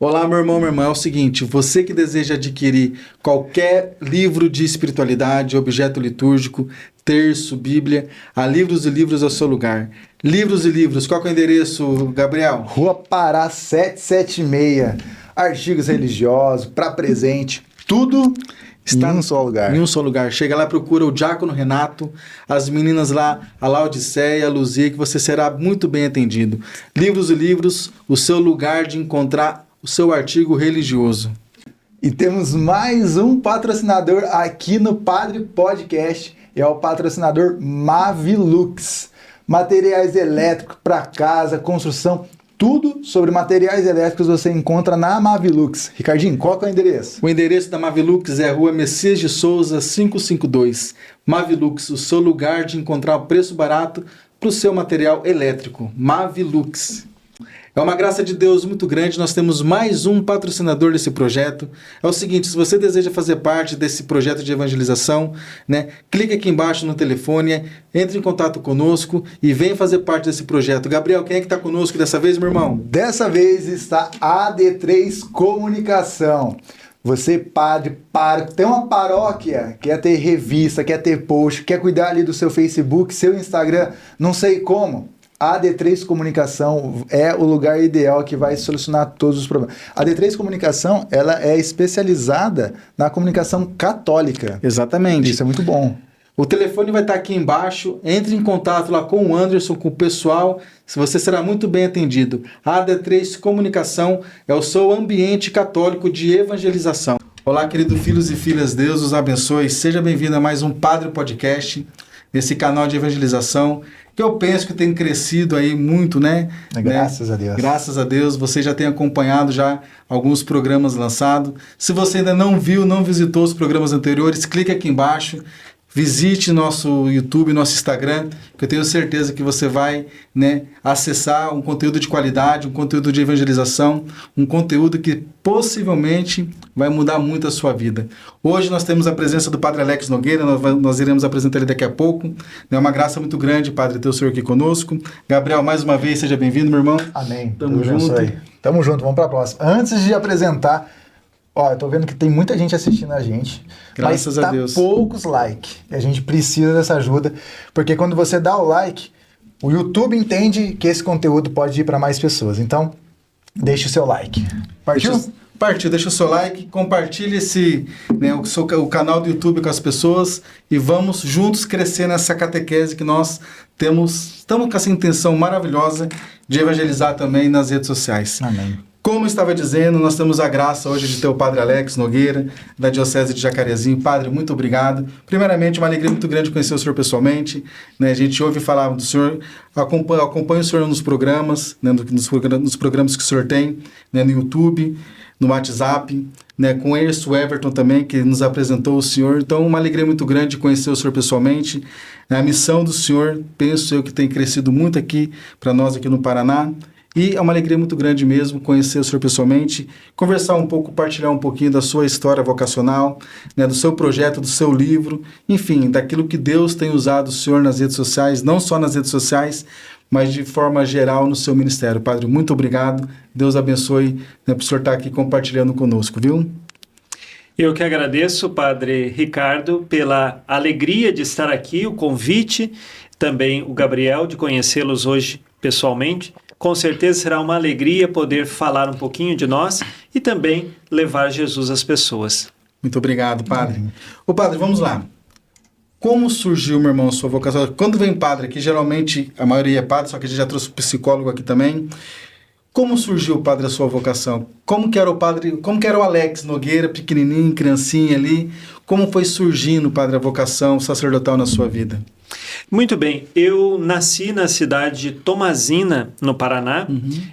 Olá, meu irmão, minha irmã. É o seguinte, você que deseja adquirir qualquer livro de espiritualidade, objeto litúrgico, terço, Bíblia, a Livros e Livros é o seu lugar. Livros e Livros, qual que é o endereço, Gabriel? Rua Pará 776, artigos religiosos, para presente, tudo está em um só lugar. Em um só lugar. Chega lá, procura o Diácono Renato, as meninas lá, a Laodiceia, a Luzia, que você será muito bem atendido. Livros e Livros, o seu lugar de encontrar o seu artigo religioso. E temos mais um patrocinador aqui no Padre Podcast, é o patrocinador Mavilux. Materiais elétricos para casa, construção, tudo sobre materiais elétricos você encontra na Mavilux. Ricardinho, qual que é o endereço? O endereço da Mavilux é Rua Messias de Souza, 552. Mavilux, o seu lugar de encontrar o preço barato para o seu material elétrico. Mavilux. É uma graça de Deus muito grande, nós temos mais um patrocinador desse projeto. É o seguinte, se você deseja fazer parte desse projeto de evangelização, né, clique aqui embaixo no telefone, entre em contato conosco e venha fazer parte desse projeto. Gabriel, quem é que está conosco dessa vez, meu irmão? Dessa vez está a AD3 Comunicação. Você, padre, tem uma paróquia, quer ter revista, quer ter post, quer cuidar ali do seu Facebook, seu Instagram, não sei como. A AD3 Comunicação é o lugar ideal que vai solucionar todos os problemas. A AD3 Comunicação, ela é especializada na comunicação católica. Exatamente. Isso é muito bom. O telefone vai estar aqui embaixo, entre em contato lá com o Anderson, com o pessoal, você será muito bem atendido. A AD3 Comunicação é o seu ambiente católico de evangelização. Olá, queridos filhos e filhas, Deus os abençoe. Seja bem-vindo a mais um Padre Podcast, nesse canal de evangelização, que eu penso que tem crescido aí muito, né? Graças a Deus. Graças a Deus, você já tem acompanhado já alguns programas lançados. Se você ainda não viu, não visitou os programas anteriores, clique aqui embaixo, visite nosso YouTube, nosso Instagram, que eu tenho certeza que você vai, né, acessar um conteúdo de qualidade, um conteúdo de evangelização, um conteúdo que possivelmente vai mudar muito a sua vida. Hoje nós temos a presença do Padre Alex Nogueira, nós iremos apresentar ele daqui a pouco. É uma graça muito grande, Padre, ter o senhor aqui conosco. Gabriel, mais uma vez, seja bem-vindo, meu irmão. Amém. Tamo junto. Tamo junto, vamos para a próxima. Antes de apresentar, ó, eu tô vendo que tem muita gente assistindo a gente. Graças a Deus. Poucos likes. E a gente precisa dessa ajuda, porque quando você dá o like, o YouTube entende que esse conteúdo pode ir para mais pessoas. Então, deixe o seu like. Partiu? Partiu, deixa o seu like, compartilhe o canal do YouTube com as pessoas e vamos juntos crescer nessa catequese que nós estamos com essa intenção maravilhosa de evangelizar também nas redes sociais. Amém. Como eu estava dizendo, nós temos a graça hoje de ter o Padre Alex Nogueira, da Diocese de Jacarezinho. Padre, muito obrigado. Primeiramente, uma alegria muito grande conhecer o senhor pessoalmente. Né? A gente ouve falar do senhor, acompanha o senhor nos programas, né? nos programas que o senhor tem, né? No YouTube, no WhatsApp, né? Com o Everton também, que nos apresentou o senhor. Então, uma alegria muito grande conhecer o senhor pessoalmente. A missão do senhor, penso eu, que tem crescido muito aqui para nós aqui no Paraná. E é uma alegria muito grande mesmo conhecer o senhor pessoalmente, conversar um pouco, compartilhar um pouquinho da sua história vocacional, né, do seu projeto, do seu livro, enfim, daquilo que Deus tem usado o senhor nas redes sociais, não só nas redes sociais, mas de forma geral no seu ministério. Padre, muito obrigado, Deus abençoe, né, por o senhor estar aqui compartilhando conosco, viu? Eu que agradeço, Padre Ricardo, pela alegria de estar aqui, o convite, também o Gabriel, de conhecê-los hoje pessoalmente. Com certeza será uma alegria poder falar um pouquinho de nós e também levar Jesus às pessoas. Muito obrigado, Padre. Ô, Padre, vamos lá. Como surgiu, meu irmão, sua vocação? Quando vem padre aqui, geralmente a maioria é padre, só que a gente já trouxe um psicólogo aqui também. Como surgiu, Padre, a sua vocação? Como que era o Padre, como que era o Alex Nogueira, pequenininho, criancinha ali? Como foi surgindo, Padre, a vocação sacerdotal na sua vida? Muito bem, eu nasci na cidade de Tomazina, no Paraná,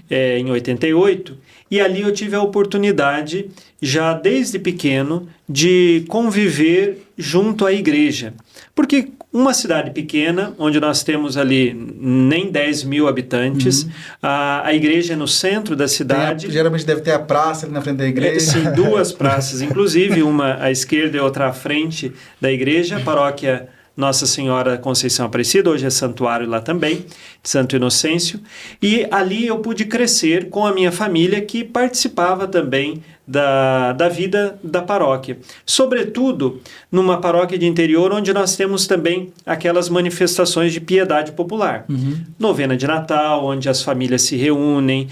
em 88, e ali eu tive a oportunidade, já desde pequeno, de conviver junto à igreja. Porque uma cidade pequena, onde nós temos ali nem 10 mil habitantes, a igreja é no centro da cidade. Geralmente deve ter a praça ali na frente da igreja. Sim, duas praças, inclusive, uma à esquerda e outra à frente da igreja, a paróquia Nossa Senhora Conceição Aparecida, hoje é santuário lá também, Santo Inocêncio, e ali eu pude crescer com a minha família que participava também da vida da paróquia. Sobretudo numa paróquia de interior onde nós temos também aquelas manifestações de piedade popular. Novena de Natal, onde as famílias se reúnem,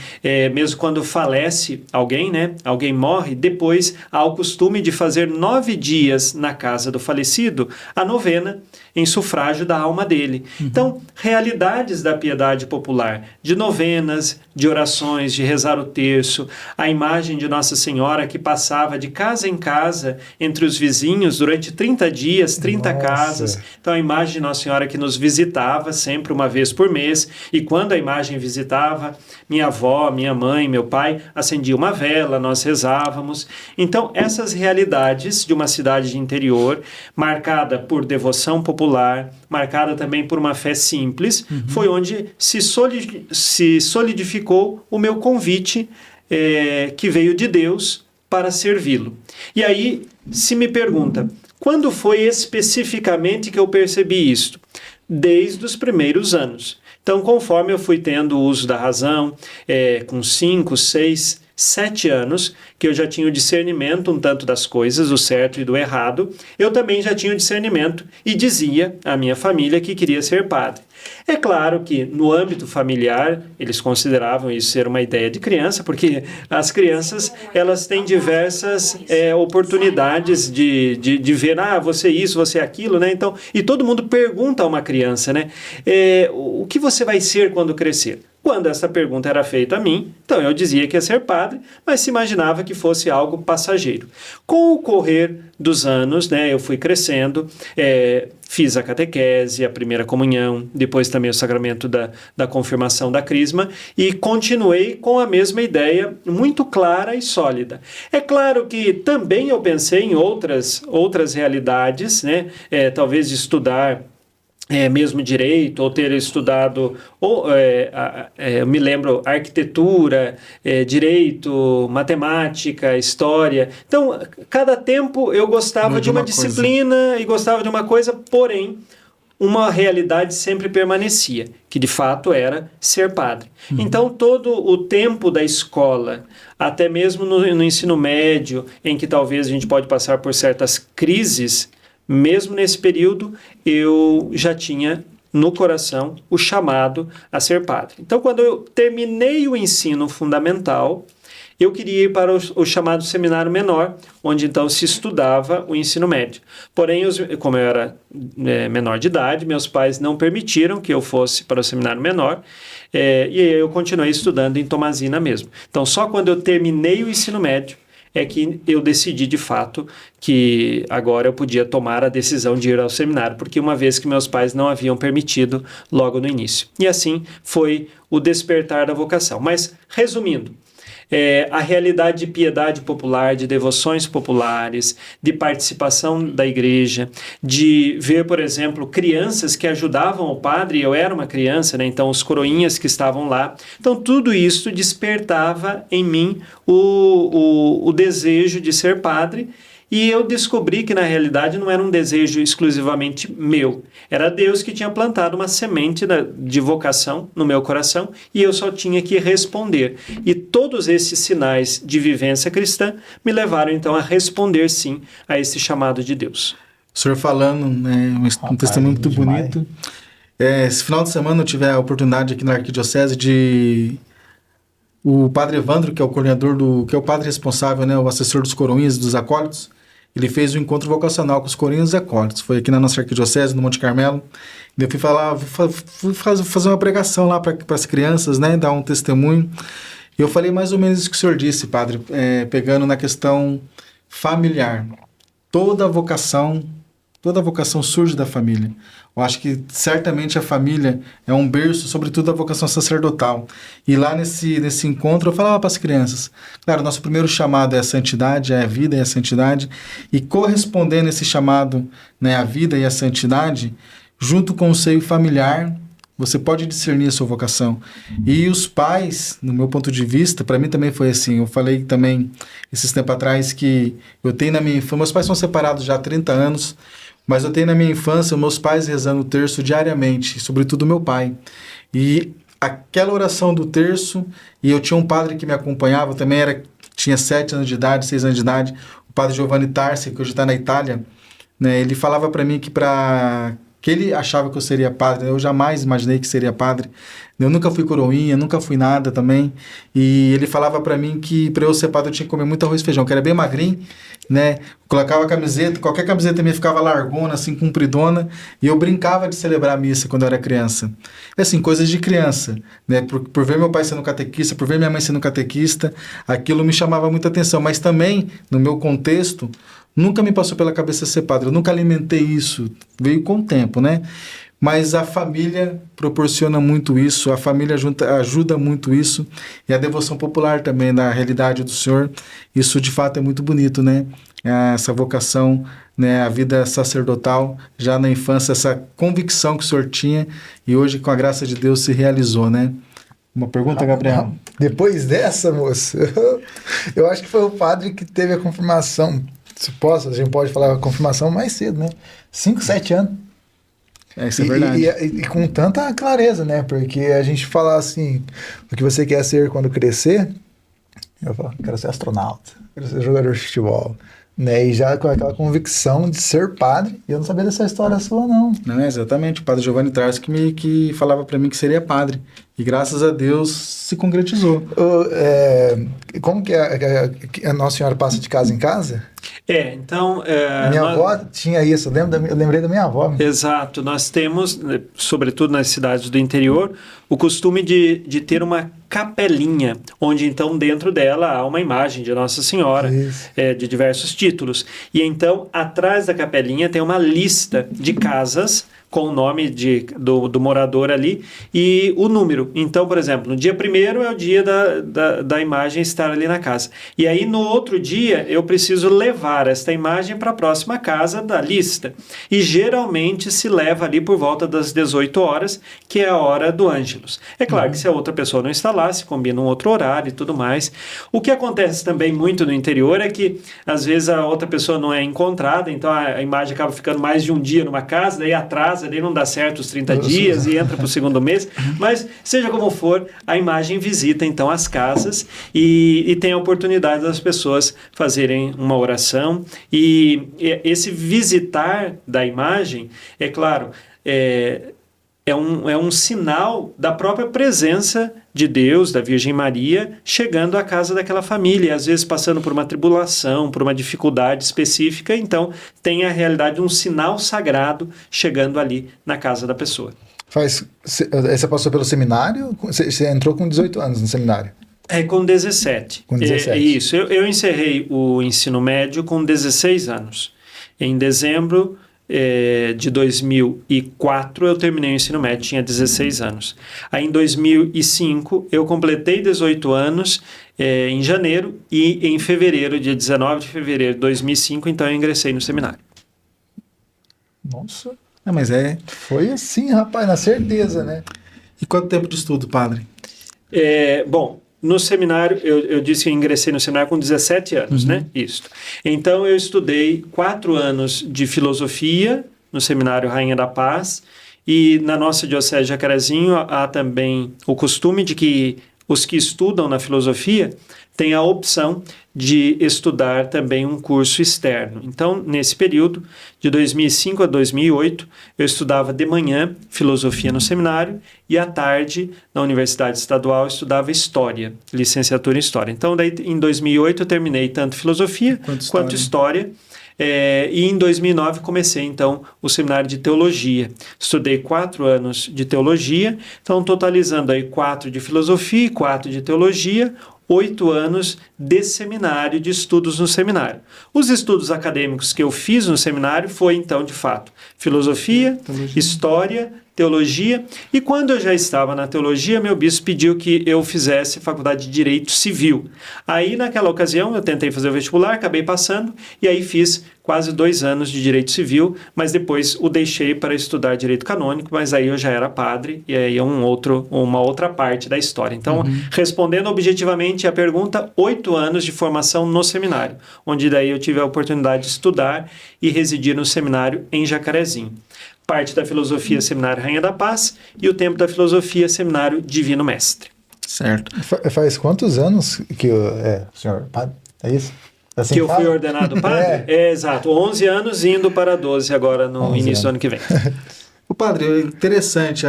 mesmo quando falece alguém, né? Alguém morre, depois há o costume de fazer 9 dias na casa do falecido a novena em sufrágio da alma dele. Então, realidades da piedade popular, de novenas, de orações, de rezar o terço, a imagem de Nossa Senhora que passava de casa em casa entre os vizinhos durante 30 dias, 30 casas. Então, a imagem de Nossa Senhora que nos visitava sempre uma vez por mês, e quando a imagem visitava, minha avó, minha mãe, meu pai acendia uma vela, nós rezávamos. Então, essas realidades de uma cidade de interior, marcada por devoção popular, marcada também por uma fé simples, foi onde se solidificou o meu convite, que veio de Deus para servi-lo. E aí se me pergunta, quando foi especificamente que eu percebi isto? Desde os primeiros anos. Então, conforme eu fui tendo o uso da razão, com 5, 6, 7 anos, que eu já tinha o discernimento um tanto das coisas, do certo e do errado, eu também já tinha o discernimento e dizia à minha família que queria ser padre. É claro que no âmbito familiar eles consideravam isso ser uma ideia de criança, porque as crianças elas têm diversas oportunidades de ver, você isso, você aquilo, né? Então, e todo mundo pergunta a uma criança, né? O que você vai ser quando crescer? Quando essa pergunta era feita a mim, então eu dizia que ia ser padre, mas se imaginava que fosse algo passageiro. Com o correr dos anos, né, eu fui crescendo, fiz a catequese, a primeira comunhão, depois também o sacramento da confirmação da crisma, e continuei com a mesma ideia muito clara e sólida. É claro que também eu pensei em outras realidades, né, talvez de estudar mesmo direito, ou ter estudado, eu me lembro, arquitetura, direito, matemática, história. Então, cada tempo eu gostava de uma disciplina e gostava de uma coisa, porém, uma realidade sempre permanecia, que de fato era ser padre. Então, todo o tempo da escola, até mesmo no ensino médio, em que talvez a gente pode passar por certas crises, mesmo nesse período, eu já tinha no coração o chamado a ser padre. Então, quando eu terminei o ensino fundamental, eu queria ir para o chamado seminário menor, onde então se estudava o ensino médio. Porém, como eu era menor de idade, meus pais não permitiram que eu fosse para o seminário menor, e eu continuei estudando em Tomazina mesmo. Então, só quando eu terminei o ensino médio, é que eu decidi de fato que agora eu podia tomar a decisão de ir ao seminário, porque uma vez que meus pais não haviam permitido logo no início. E assim foi o despertar da vocação. Mas, resumindo, a realidade de piedade popular, de devoções populares, de participação da igreja, de ver, por exemplo, crianças que ajudavam o padre, eu era uma criança, né? Então os coroinhas que estavam lá. Então tudo isso despertava em mim o desejo de ser padre. E eu descobri que, na realidade, não era um desejo exclusivamente meu. Era Deus que tinha plantado uma semente de vocação no meu coração e eu só tinha que responder. E todos esses sinais de vivência cristã me levaram, então, a responder sim a esse chamado de Deus. O senhor falando, né, um testemunho muito bonito. Esse final de semana eu tive a oportunidade aqui na Arquidiocese de... O padre Evandro, que é o coordenador que é o padre responsável, né, o assessor dos coroinhas e dos acólitos, ele fez um encontro vocacional com os coroinhas e acólitos. Foi aqui na nossa arquidiocese, no Monte Carmelo. E eu fui fazer uma pregação lá para as crianças, né, dar um testemunho. E eu falei mais ou menos isso que o senhor disse, padre, pegando na questão familiar. Toda vocação surge da família. Eu acho que certamente a família é um berço, sobretudo a vocação sacerdotal. E lá nesse encontro eu falava para as crianças, claro, nosso primeiro chamado é a santidade, é a vida e a santidade, e correspondendo a esse chamado, né, a vida e a santidade, junto com o seio familiar, você pode discernir a sua vocação. E os pais, no meu ponto de vista, para mim também foi assim. Eu falei também, esses tempos atrás, que eu tenho na minha infância... Meus pais são separados já há 30 anos. Mas eu tenho na minha infância meus pais rezando o terço diariamente, sobretudo meu pai. E aquela oração do terço, e eu tinha um padre que me acompanhava, também tinha 7 anos de idade, 6 anos de idade, o padre Giovanni Tarsi, que hoje está na Itália, né, ele falava para mim que ele achava que eu seria padre, eu jamais imaginei que seria padre. Eu nunca fui coroinha, nunca fui nada também. E ele falava para mim que para eu ser padre eu tinha que comer muito arroz e feijão, que era bem magrinho, né? Colocava a camiseta, qualquer camiseta minha ficava largona, assim, compridona. E eu brincava de celebrar a missa quando eu era criança. E assim, coisas de criança, né? Por ver meu pai sendo catequista, por ver minha mãe sendo catequista, aquilo me chamava muita atenção. Mas também, no meu contexto, nunca me passou pela cabeça ser padre. Eu nunca alimentei isso. Veio com o tempo, né? Mas a família proporciona muito isso, a família ajuda muito isso, e a devoção popular também, na realidade do Senhor, isso de fato é muito bonito, né? Essa vocação, né? A vida sacerdotal, já na infância, essa convicção que o Senhor tinha, e hoje, com a graça de Deus, se realizou, né? Uma pergunta, Gabriel? Depois dessa, moço, eu acho que foi o padre que teve a confirmação, a gente pode falar a confirmação mais cedo, né? 5, 7 anos. Isso é verdade. E com tanta clareza, né? Porque a gente fala assim, o que você quer ser quando crescer, eu falo, quero ser astronauta, quero ser jogador de futebol, né? E já com aquela convicção de ser padre, e eu não sabia dessa história sua, não. Não, exatamente, o padre Giovanni Tarso que falava para mim que seria padre, e graças a Deus se concretizou. Como que a Nossa Senhora passa de casa em casa? Então... minha avó tinha isso, eu lembrei da minha avó. Exato, nós temos, sobretudo nas cidades do interior, o costume de ter uma capelinha, onde então dentro dela há uma imagem de Nossa Senhora, de diversos títulos. E então, atrás da capelinha tem uma lista de casas com o nome do morador ali e o número. Então, por exemplo, no dia 1º é o dia da imagem estar ali na casa. E aí, no outro dia, eu preciso levar esta imagem para a próxima casa da lista. E geralmente se leva ali por volta das 18 horas, que é a hora do Ângelus. É claro que se a outra pessoa não está lá, se combina um outro horário e tudo mais. O que acontece também muito no interior é que, às vezes, a outra pessoa não é encontrada, então a imagem acaba ficando mais de um dia numa casa, daí atrasa, daí não dá certo os 30 dias e entra para o segundo mês, mas seja como for, a imagem visita então as casas e tem a oportunidade das pessoas fazerem uma oração, e esse visitar da imagem, é claro, é um sinal da própria presença de Deus, da Virgem Maria, chegando à casa daquela família, às vezes passando por uma tribulação, por uma dificuldade específica, então tem a realidade um sinal sagrado chegando ali na casa da pessoa. Você passou pelo seminário? Você entrou com 18 anos no seminário? Com 17. Com 17. Isso, eu encerrei o ensino médio com 16 anos. Em dezembro de 2004 eu terminei o ensino médio, tinha 16 anos. Aí em 2005 eu completei 18 anos em janeiro, e em fevereiro, dia 19 de fevereiro de 2005, então eu ingressei no seminário. Nossa. Mas foi assim, rapaz, na certeza, né? E quanto tempo de estudo, padre? Bom, no seminário, eu disse que eu ingressei no seminário com 17 anos, né? Isso. Então, eu estudei 4 anos de filosofia no seminário Rainha da Paz, e na nossa diocese de Jacarezinho há também o costume de que os que estudam na filosofia têm a opção de estudar também um curso externo. Então, nesse período, de 2005 a 2008, eu estudava de manhã filosofia no seminário, e à tarde, na Universidade Estadual, eu estudava História, licenciatura em História. Então, daí, em 2008, eu terminei tanto filosofia quanto História. E em 2009 comecei, então, o seminário de Teologia. Estudei 4 anos de Teologia, então totalizando aí 4 de Filosofia e 4 de Teologia, 8 anos de seminário, de estudos no seminário. Os estudos acadêmicos que eu fiz no seminário foi, então, de fato, Filosofia, História, teologia, e quando eu já estava na teologia, meu bispo pediu que eu fizesse faculdade de Direito Civil. Aí, naquela ocasião, eu tentei fazer o vestibular, acabei passando, e aí fiz quase 2 anos de Direito Civil, mas depois o deixei para estudar Direito Canônico, mas aí eu já era padre, e aí é uma outra parte da história. Então, respondendo objetivamente a pergunta, 8 anos de formação no seminário, onde daí eu tive a oportunidade de estudar e residir no seminário em Jacarezinho. Parte da filosofia, Seminário Rainha da Paz, e o tempo da filosofia, Seminário Divino Mestre. Certo. Faz quantos anos que senhor padre? É isso? Assim que eu fui ordenado padre? Exato. 11 anos indo para 12 agora no início do ano que vem. O padre, é interessante,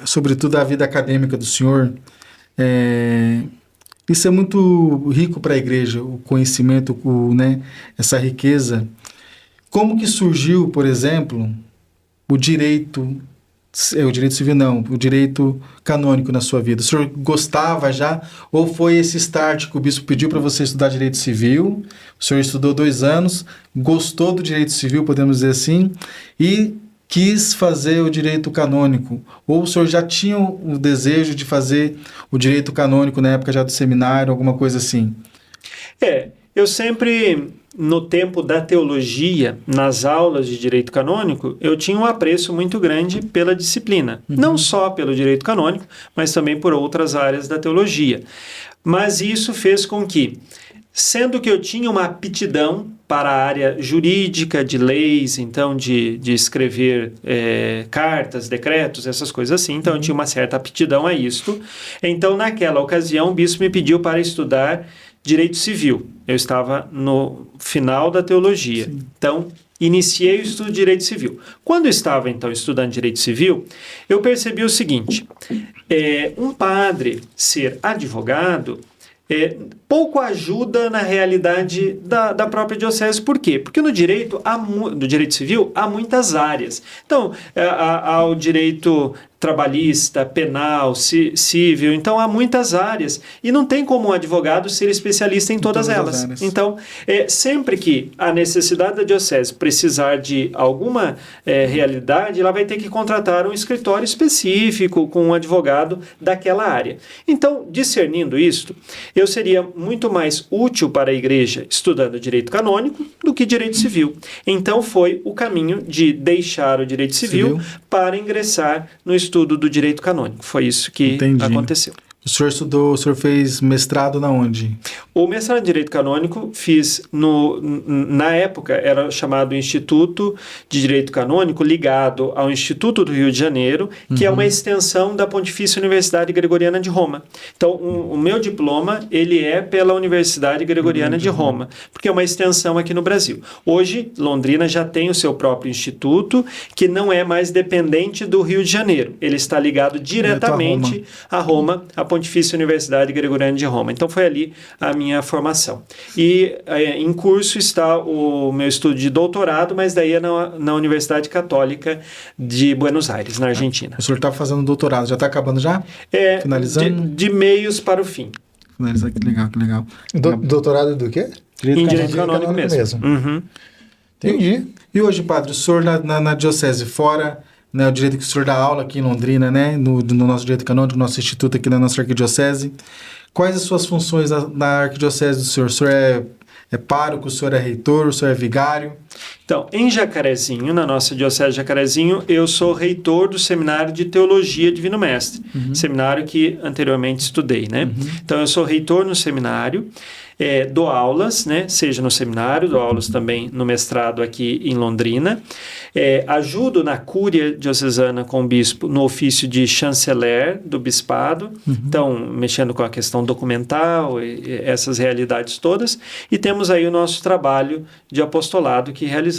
sobretudo a vida acadêmica do senhor. Isso é muito rico para a igreja, o conhecimento, essa riqueza. Como que surgiu, por exemplo, o direito civil não, o direito canônico na sua vida? O senhor gostava já? Ou foi esse start que o bispo pediu para você estudar direito civil? O senhor estudou 2 anos, gostou do direito civil, podemos dizer assim, e quis fazer o direito canônico? Ou o senhor já tinha o desejo de fazer o direito canônico na época já do seminário, alguma coisa assim? Eu sempre, no tempo da teologia, nas aulas de direito canônico, eu tinha um apreço muito grande pela disciplina. Não só pelo direito canônico, mas também por outras áreas da teologia. Mas isso fez com que, sendo que eu tinha uma aptidão para a área jurídica, de leis, então de escrever cartas, decretos, essas coisas assim, então eu tinha uma certa aptidão a isto. Então, naquela ocasião, o bispo me pediu para estudar Direito Civil. Eu estava no final da teologia. Sim. Então, iniciei o estudo de Direito Civil. Quando eu estava, então, estudando Direito Civil, eu percebi o seguinte, um padre ser advogado pouco ajuda na realidade da própria diocese. Por quê? Porque no direito civil há muitas áreas. Então, há o direito trabalhista, penal, civil, então há muitas áreas e não tem como um advogado ser especialista em todas elas. Então, sempre que a necessidade da diocese precisar de alguma realidade, ela vai ter que contratar um escritório específico com um advogado daquela área. Então, discernindo isto, eu seria muito mais útil para a igreja estudando direito canônico do que direito civil. Então, foi o caminho de deixar o direito civil para ingressar no estudo do direito canônico. Foi isso que aconteceu. O senhor fez mestrado na onde? O mestrado em Direito Canônico fiz na época, era chamado Instituto de Direito Canônico, ligado ao Instituto do Rio de Janeiro, que é uma extensão da Pontifícia Universidade Gregoriana de Roma. Então, o meu diploma, ele é pela Universidade Gregoriana de Roma, porque é uma extensão aqui no Brasil. Hoje, Londrina já tem o seu próprio instituto, que não é mais dependente do Rio de Janeiro. Ele está ligado diretamente a Roma, a Pontifícia Universidade Gregoriana de Roma. Então, foi ali a minha formação. E em curso está o meu estudo de doutorado, mas daí é na Universidade Católica de Buenos Aires, na Argentina. O senhor está fazendo doutorado, já está acabando já? Finalizando? De meios para o fim. Finalizar, que legal. Doutorado do quê? Em Direito Canônico mesmo. Entendi. E hoje, padre, o senhor na diocese, fora... o direito que o senhor dá aula aqui em Londrina, no nosso direito canônico, no nosso instituto aqui na nossa arquidiocese. Quais as suas funções na arquidiocese do senhor? O senhor é pároco, o senhor é reitor, o senhor é vigário? Então, em Jacarezinho, na nossa diocese de Jacarezinho, eu sou reitor do Seminário de Teologia Divino Mestre, seminário que anteriormente estudei, Então, eu sou reitor no seminário, dou aulas, seja no seminário, dou aulas também no mestrado aqui em Londrina, ajudo na cúria diocesana com o bispo no ofício de chanceler do bispado, então mexendo com a questão documental e essas realidades todas, e temos aí o nosso trabalho de apostolado que realizamos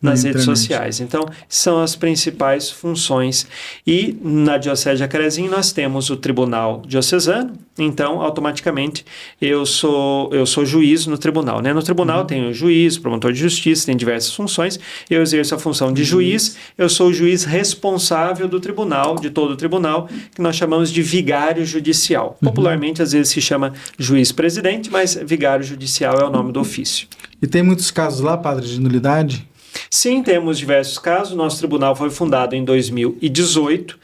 nas redes sociais. Então, são as principais funções. E na Diocese de Jacarezinho nós temos o Tribunal Diocesano, então automaticamente eu sou juiz no tribunal. No tribunal tem o juiz, promotor de justiça, tem diversas funções. Eu exerço a função de juiz, eu sou o juiz responsável do tribunal, de todo o tribunal, que nós chamamos de vigário judicial. Popularmente, às vezes se chama juiz-presidente, mas vigário judicial é o nome do ofício. E tem muitos casos lá, padre, de nulidade? Sim, temos diversos casos. Nosso tribunal foi fundado em 2018.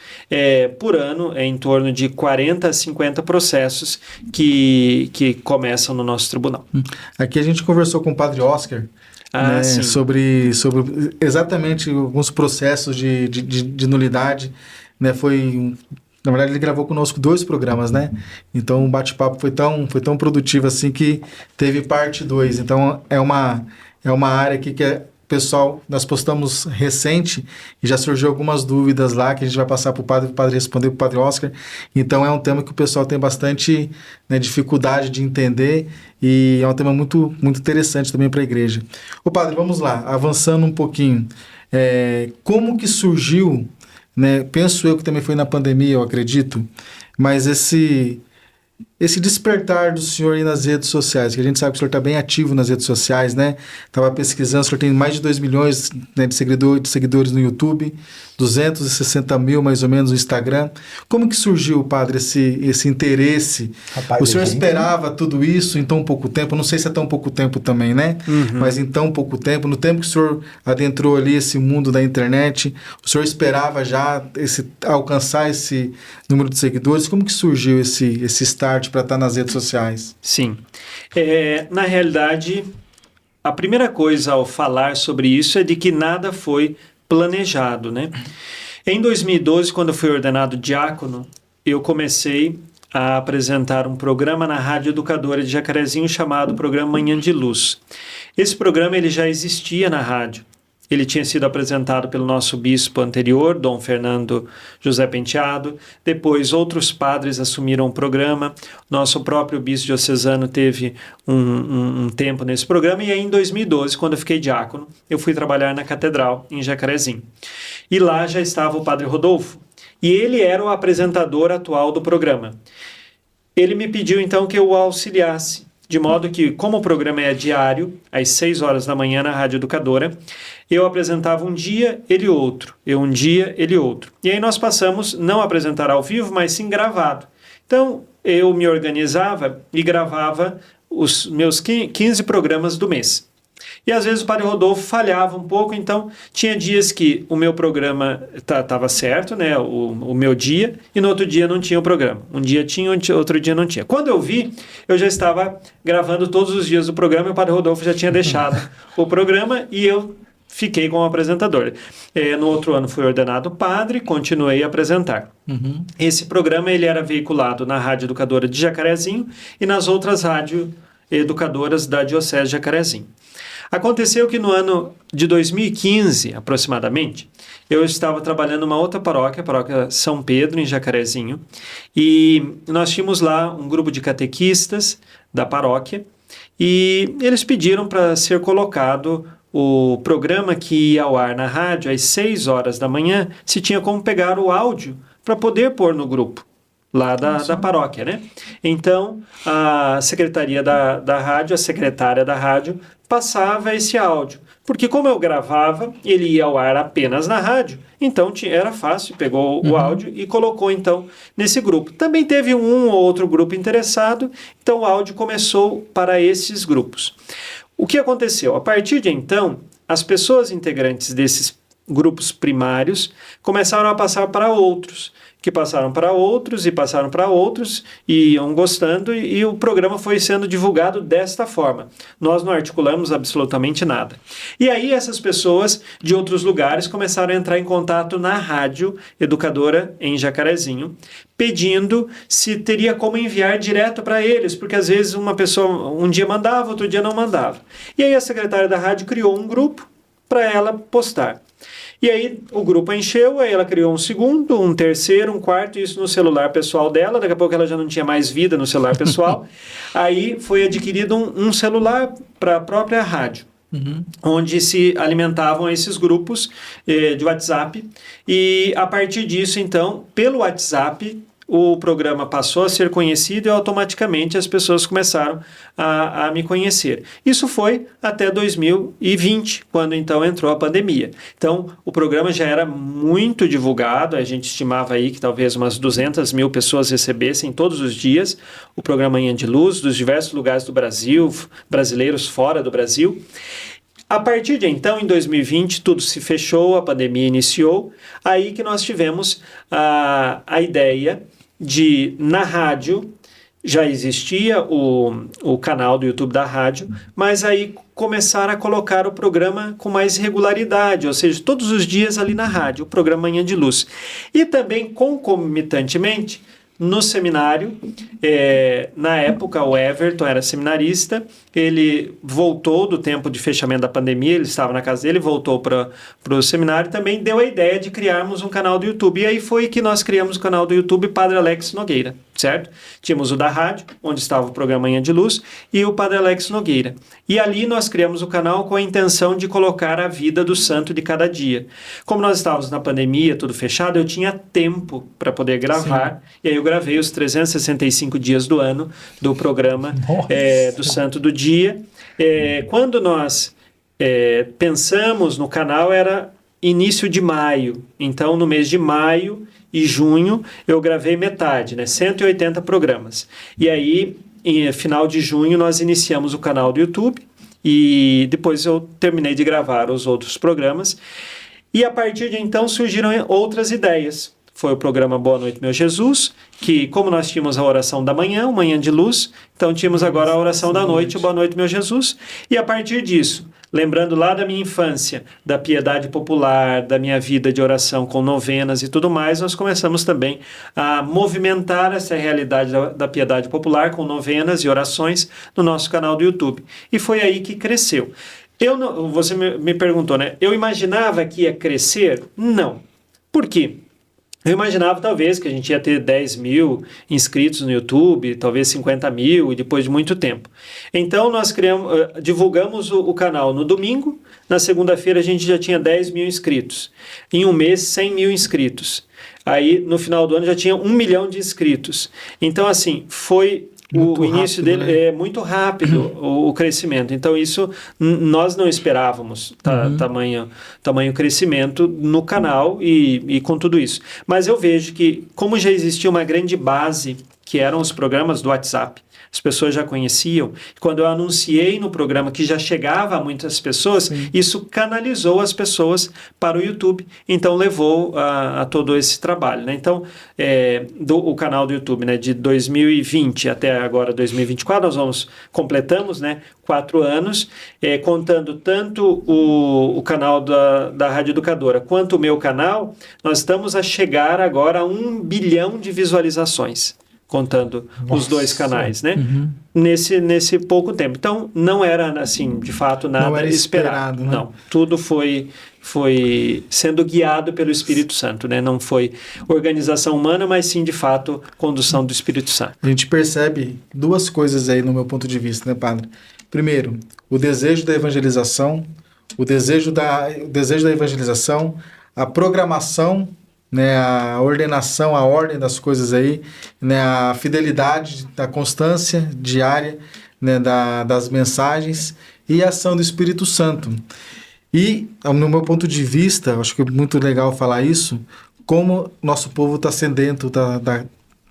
Por ano, é em torno de 40 a 50 processos que começam no nosso tribunal. Aqui a gente conversou com o Padre Oscar, né, sobre exatamente alguns processos de nulidade. Né, na verdade, ele gravou conosco 2 programas, né? Então, o bate-papo foi tão produtivo assim que teve parte 2. Então, é uma área aqui que pessoal, nós postamos recente e já surgiu algumas dúvidas lá que a gente vai passar para o padre responder para o Padre Oscar. Então, é um tema que o pessoal tem bastante, né, dificuldade de entender e é um tema muito, muito interessante também para a igreja. Ô padre, vamos lá, avançando um pouquinho. Como que surgiu, né, penso eu que também foi na pandemia, eu acredito, mas esse despertar do senhor aí nas redes sociais, que a gente sabe que o senhor está bem ativo nas redes sociais, né? Estava pesquisando, o senhor tem mais de 2 milhões, né, de seguidores no YouTube, 260 mil mais ou menos no Instagram. Como que surgiu, padre, esse interesse? Rapaz, o senhor esperava tudo isso em tão pouco tempo? Não sei se é tão pouco tempo também, né? Mas em tão pouco tempo, no tempo que o senhor adentrou ali esse mundo da internet, o senhor esperava já alcançar esse número de seguidores? Como que surgiu esse start para estar nas redes sociais? Sim. Na realidade, a primeira coisa ao falar sobre isso é de que nada foi planejado, né? Em 2012, quando eu fui ordenado diácono, eu comecei a apresentar um programa na Rádio Educadora de Jacarezinho chamado Programa Manhã de Luz. Esse programa ele já existia na rádio. Ele tinha sido apresentado pelo nosso bispo anterior, Dom Fernando José Penteado. Depois, outros padres assumiram o programa. Nosso próprio bispo diocesano teve um tempo nesse programa. E aí, em 2012, quando eu fiquei diácono, eu fui trabalhar na Catedral, em Jacarezinho. E lá já estava o padre Rodolfo. E ele era o apresentador atual do programa. Ele me pediu, então, que eu o auxiliasse. De modo que, como o programa é diário, às 6 horas da manhã na Rádio Educadora, eu apresentava um dia, ele outro. Eu um dia, ele outro. E aí nós passamos não a apresentar ao vivo, mas sim gravado. Então, eu me organizava e gravava os meus 15 programas do mês. E às vezes o padre Rodolfo falhava um pouco, então tinha dias que o meu programa estava certo, né, o meu dia, e no outro dia não tinha o programa. Um dia tinha, outro dia não tinha. Quando eu vi, eu já estava gravando todos os dias do programa e o padre Rodolfo já tinha deixado o programa e eu fiquei como apresentador. No outro ano fui ordenado padre, continuei a apresentar. Esse programa ele era veiculado na Rádio Educadora de Jacarezinho e nas outras rádio educadoras da Diocese de Jacarezinho. Aconteceu que no ano de 2015, aproximadamente, eu estava trabalhando numa outra paróquia, a paróquia São Pedro, em Jacarezinho, e nós tínhamos lá um grupo de catequistas da paróquia, e eles pediram para ser colocado o programa que ia ao ar na rádio às 6 horas da manhã, se tinha como pegar o áudio para poder pôr no grupo lá da paróquia, né? Então, a secretaria da rádio, a secretária da rádio, passava esse áudio. Porque como eu gravava, ele ia ao ar apenas na rádio, então era fácil, pegou o áudio e colocou então nesse grupo. Também teve um ou outro grupo interessado, então o áudio começou para esses grupos. O que aconteceu? A partir de então, as pessoas integrantes desses grupos primários começaram a passar para outros, que passaram para outros e passaram para outros e iam gostando e o programa foi sendo divulgado desta forma. Nós não articulamos absolutamente nada. E aí essas pessoas de outros lugares começaram a entrar em contato na Rádio Educadora em Jacarezinho, pedindo se teria como enviar direto para eles, porque às vezes uma pessoa um dia mandava, outro dia não mandava. E aí a secretária da rádio criou um grupo para ela postar. E aí o grupo encheu, aí ela criou um segundo, um terceiro, um quarto, isso no celular pessoal dela, daqui a pouco ela já não tinha mais vida no celular pessoal. Aí foi adquirido um celular para a própria rádio, onde se alimentavam esses grupos de WhatsApp, e a partir disso, então, pelo WhatsApp, o programa passou a ser conhecido e automaticamente as pessoas começaram a me conhecer. Isso foi até 2020, quando então entrou a pandemia. Então, o programa já era muito divulgado, a gente estimava aí que talvez umas 200 mil pessoas recebessem todos os dias o programa Manhã de Luz, dos diversos lugares do Brasil, brasileiros fora do Brasil. A partir de então, em 2020, tudo se fechou, a pandemia iniciou, aí que nós tivemos a ideia de, na rádio, já existia o canal do YouTube da rádio, mas aí começaram a colocar o programa com mais regularidade, ou seja, todos os dias ali na rádio, o programa Manhã de Luz. E também, concomitantemente, no seminário, na época o Everton era seminarista, ele voltou do tempo de fechamento da pandemia, ele estava na casa dele, voltou para o seminário, também deu a ideia de criarmos um canal do YouTube. E aí foi que nós criamos o canal do YouTube Padre Alex Nogueira, certo? Tínhamos o da rádio, onde estava o programa Manhã de Luz, e o Padre Alex Nogueira. E ali nós criamos o canal com a intenção de colocar a vida do santo de cada dia. Como nós estávamos na pandemia, tudo fechado, eu tinha tempo para poder gravar, e aí eu gravei os 365 dias do ano do programa do Santo do Dia. Quando nós pensamos no canal, era início de maio. Então, no mês de maio e junho, eu gravei metade, 180 programas. E aí, em final de junho, nós iniciamos o canal do YouTube e depois eu terminei de gravar os outros programas. E a partir de então surgiram outras ideias. Foi o programa Boa Noite, Meu Jesus, que como nós tínhamos a oração da manhã, o Manhã de Luz, então tínhamos agora a oração da noite, o Boa Noite, Meu Jesus. E a partir disso, lembrando lá da minha infância, da piedade popular, da minha vida de oração com novenas e tudo mais, nós começamos também a movimentar essa realidade da piedade popular com novenas e orações no nosso canal do YouTube. E foi aí que cresceu. Você me perguntou, eu imaginava que ia crescer? Não. Por quê? Eu imaginava, talvez, que a gente ia ter 10 mil inscritos no YouTube, talvez 50 mil, e depois de muito tempo. Então, nós divulgamos o canal no domingo, na segunda-feira a gente já tinha 10 mil inscritos. Em um mês, 100 mil inscritos. Aí, no final do ano, já tinha 1 milhão de inscritos. Então, assim, foi... O início dele é muito rápido, o crescimento. Então, isso nós não esperávamos, tamanho crescimento no canal e com tudo isso. Mas eu vejo que, como já existia uma grande base, que eram os programas do WhatsApp, as pessoas já conheciam. Quando eu anunciei no programa que já chegava a muitas pessoas, isso canalizou as pessoas para o YouTube. Então, levou a todo esse trabalho. Então, o canal do YouTube, de 2020 até agora 2024, nós completamos 4 anos, contando tanto o canal da Rádio Educadora quanto o meu canal, nós estamos a chegar agora a 1 bilhão de visualizações. Contando os dois canais, nesse pouco tempo. Então, não era, assim, de fato, nada esperado. Não, tudo foi sendo guiado pelo Espírito Santo, Não foi organização humana, mas sim, de fato, condução do Espírito Santo. A gente percebe 2 coisas aí no meu ponto de vista, Padre? Primeiro, o desejo da evangelização, o desejo da evangelização, a programação, a ordenação, a ordem das coisas aí, a fidelidade, da constância diária, das mensagens e a ação do Espírito Santo. E, no meu ponto de vista, acho que é muito legal falar isso, como nosso povo está sedento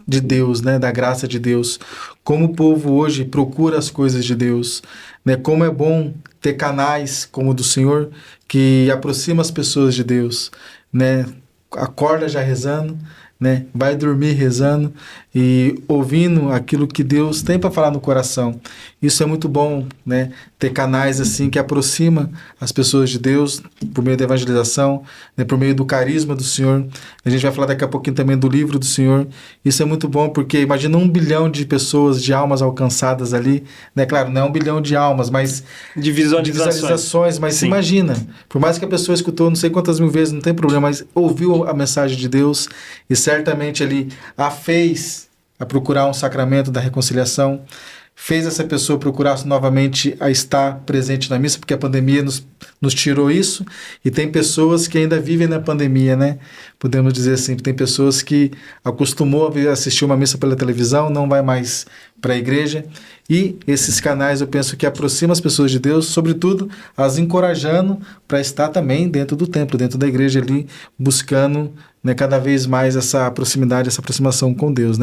de Deus, da graça de Deus, como o povo hoje procura as coisas de Deus, como é bom ter canais como o do Senhor, que aproxima as pessoas de Deus, acorda já rezando, vai dormir rezando e ouvindo aquilo que Deus tem para falar no coração. Isso é muito bom, ter canais assim que aproxima as pessoas de Deus por meio da evangelização, por meio do carisma do Senhor. A gente vai falar daqui a pouquinho também do livro do Senhor. Isso é muito bom porque imagina 1 bilhão de pessoas, de almas alcançadas ali, Claro, não é 1 bilhão de almas, mas de visualizações. Mas imagina, por mais que a pessoa escutou não sei quantas mil vezes, não tem problema, mas ouviu a mensagem de Deus e certamente ali a fez a procurar um sacramento da reconciliação, fez essa pessoa procurar novamente a estar presente na missa, porque a pandemia nos tirou isso, e tem pessoas que ainda vivem na pandemia, Podemos dizer assim, tem pessoas que acostumou a assistir uma missa pela televisão, não vai mais para a igreja, e esses canais eu penso que aproximam as pessoas de Deus, sobretudo as encorajando para estar também dentro do templo, dentro da igreja ali, buscando cada vez mais essa proximidade, essa aproximação com Deus,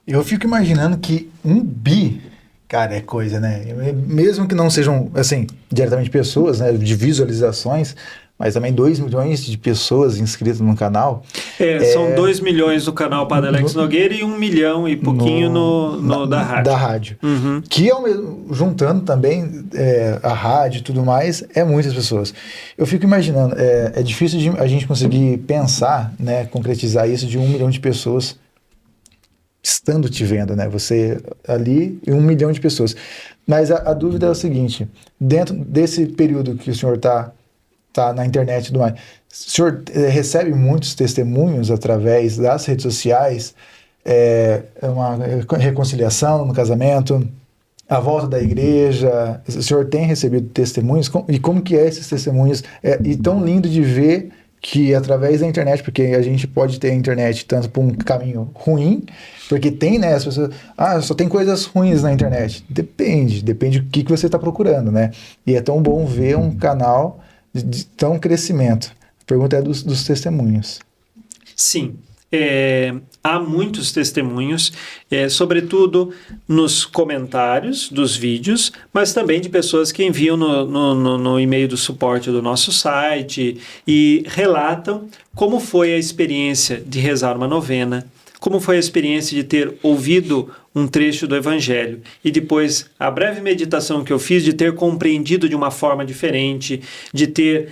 Eu fico imaginando que 1 bi Cara, é coisa, né? Mesmo que não sejam, assim, diretamente pessoas, né, de visualizações, mas também 2 milhões de pessoas inscritas no canal. São 2 milhões do canal Padre Alex Nogueira e 1 milhão e pouquinho da rádio. Da rádio. Uhum. Que, juntando também a rádio e tudo mais, é muitas pessoas. Eu fico imaginando, é difícil a gente conseguir pensar, né, concretizar isso de 1 milhão de pessoas estando te vendo, né? Você ali e 1 milhão de pessoas. Mas a dúvida é o seguinte, dentro desse período que o senhor tá na internet e tudo mais, o senhor recebe muitos testemunhos através das redes sociais, uma reconciliação no casamento, a volta da igreja, o senhor tem recebido testemunhos? E como que é esses testemunhos? E tão lindo de ver que através da internet, porque a gente pode ter a internet tanto por um caminho ruim, porque tem, né, as pessoas, só tem coisas ruins na internet. Depende do que você está procurando, né? E é tão bom ver um canal de tão crescimento. A pergunta é dos testemunhos. Sim. Há muitos testemunhos, sobretudo nos comentários dos vídeos, mas também de pessoas que enviam no e-mail do suporte do nosso site e relatam como foi a experiência de rezar uma novena, como foi a experiência de ter ouvido um trecho do Evangelho e depois a breve meditação que eu fiz de ter compreendido de uma forma diferente, de ter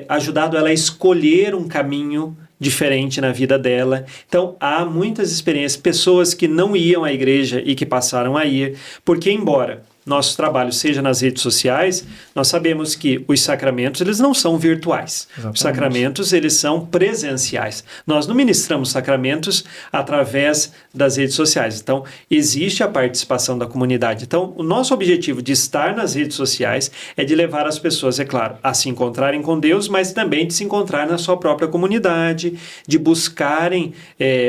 ajudado ela a escolher um caminho diferente na vida dela. Então, há muitas experiências, pessoas que não iam à igreja e que passaram a ir, porque embora nosso trabalho seja nas redes sociais, nós sabemos que os sacramentos, eles não são virtuais. Exatamente. Os sacramentos, eles são presenciais. Nós não ministramos sacramentos através das redes sociais. Então, existe a participação da comunidade. Então, o nosso objetivo de estar nas redes sociais é de levar as pessoas, é claro, a se encontrarem com Deus, mas também de se encontrar na sua própria comunidade, de buscarem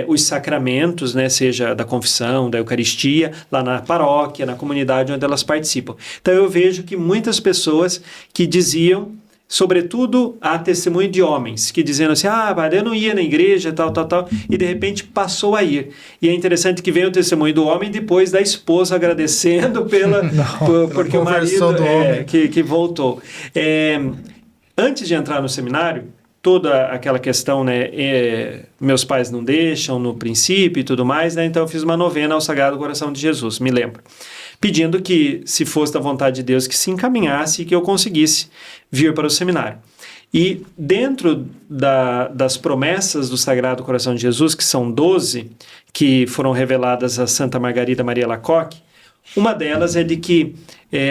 os sacramentos, né, seja da confissão, da Eucaristia, lá na paróquia, na comunidade onde elas participam. Então eu vejo que muitas pessoas que diziam, sobretudo a testemunho de homens, que diziam assim, padre, eu não ia na igreja, tal, e de repente passou a ir. E é interessante que vem o testemunho do homem depois da esposa agradecendo porque o marido que voltou. Antes de entrar no seminário, toda aquela questão, né, meus pais não deixam no princípio e tudo mais, né, então eu fiz uma novena ao Sagrado Coração de Jesus, me lembro, pedindo que, se fosse da vontade de Deus, que se encaminhasse e que eu conseguisse vir para o seminário. E dentro das promessas do Sagrado Coração de Jesus, que são 12, que foram reveladas a Santa Margarida Maria Lacoque, uma delas é de que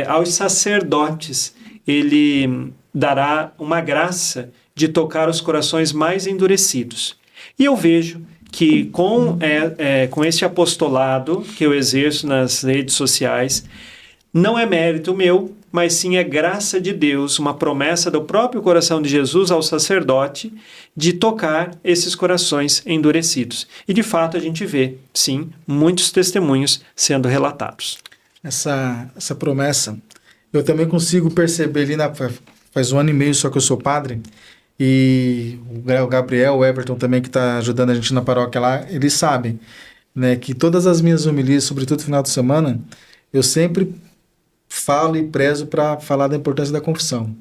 aos sacerdotes ele dará uma graça de tocar os corações mais endurecidos. E eu vejo que com esse apostolado que eu exerço nas redes sociais, não é mérito meu, mas sim é graça de Deus, uma promessa do próprio coração de Jesus ao sacerdote de tocar esses corações endurecidos. E de fato a gente vê, sim, muitos testemunhos sendo relatados. Essa promessa, eu também consigo perceber ali, faz 1 ano e meio só que eu sou padre, e o Gabriel, o Everton também, que está ajudando a gente na paróquia lá, eles sabem, né, que todas as minhas homilias, sobretudo no final de semana, eu sempre falo e prezo para falar da importância da confissão.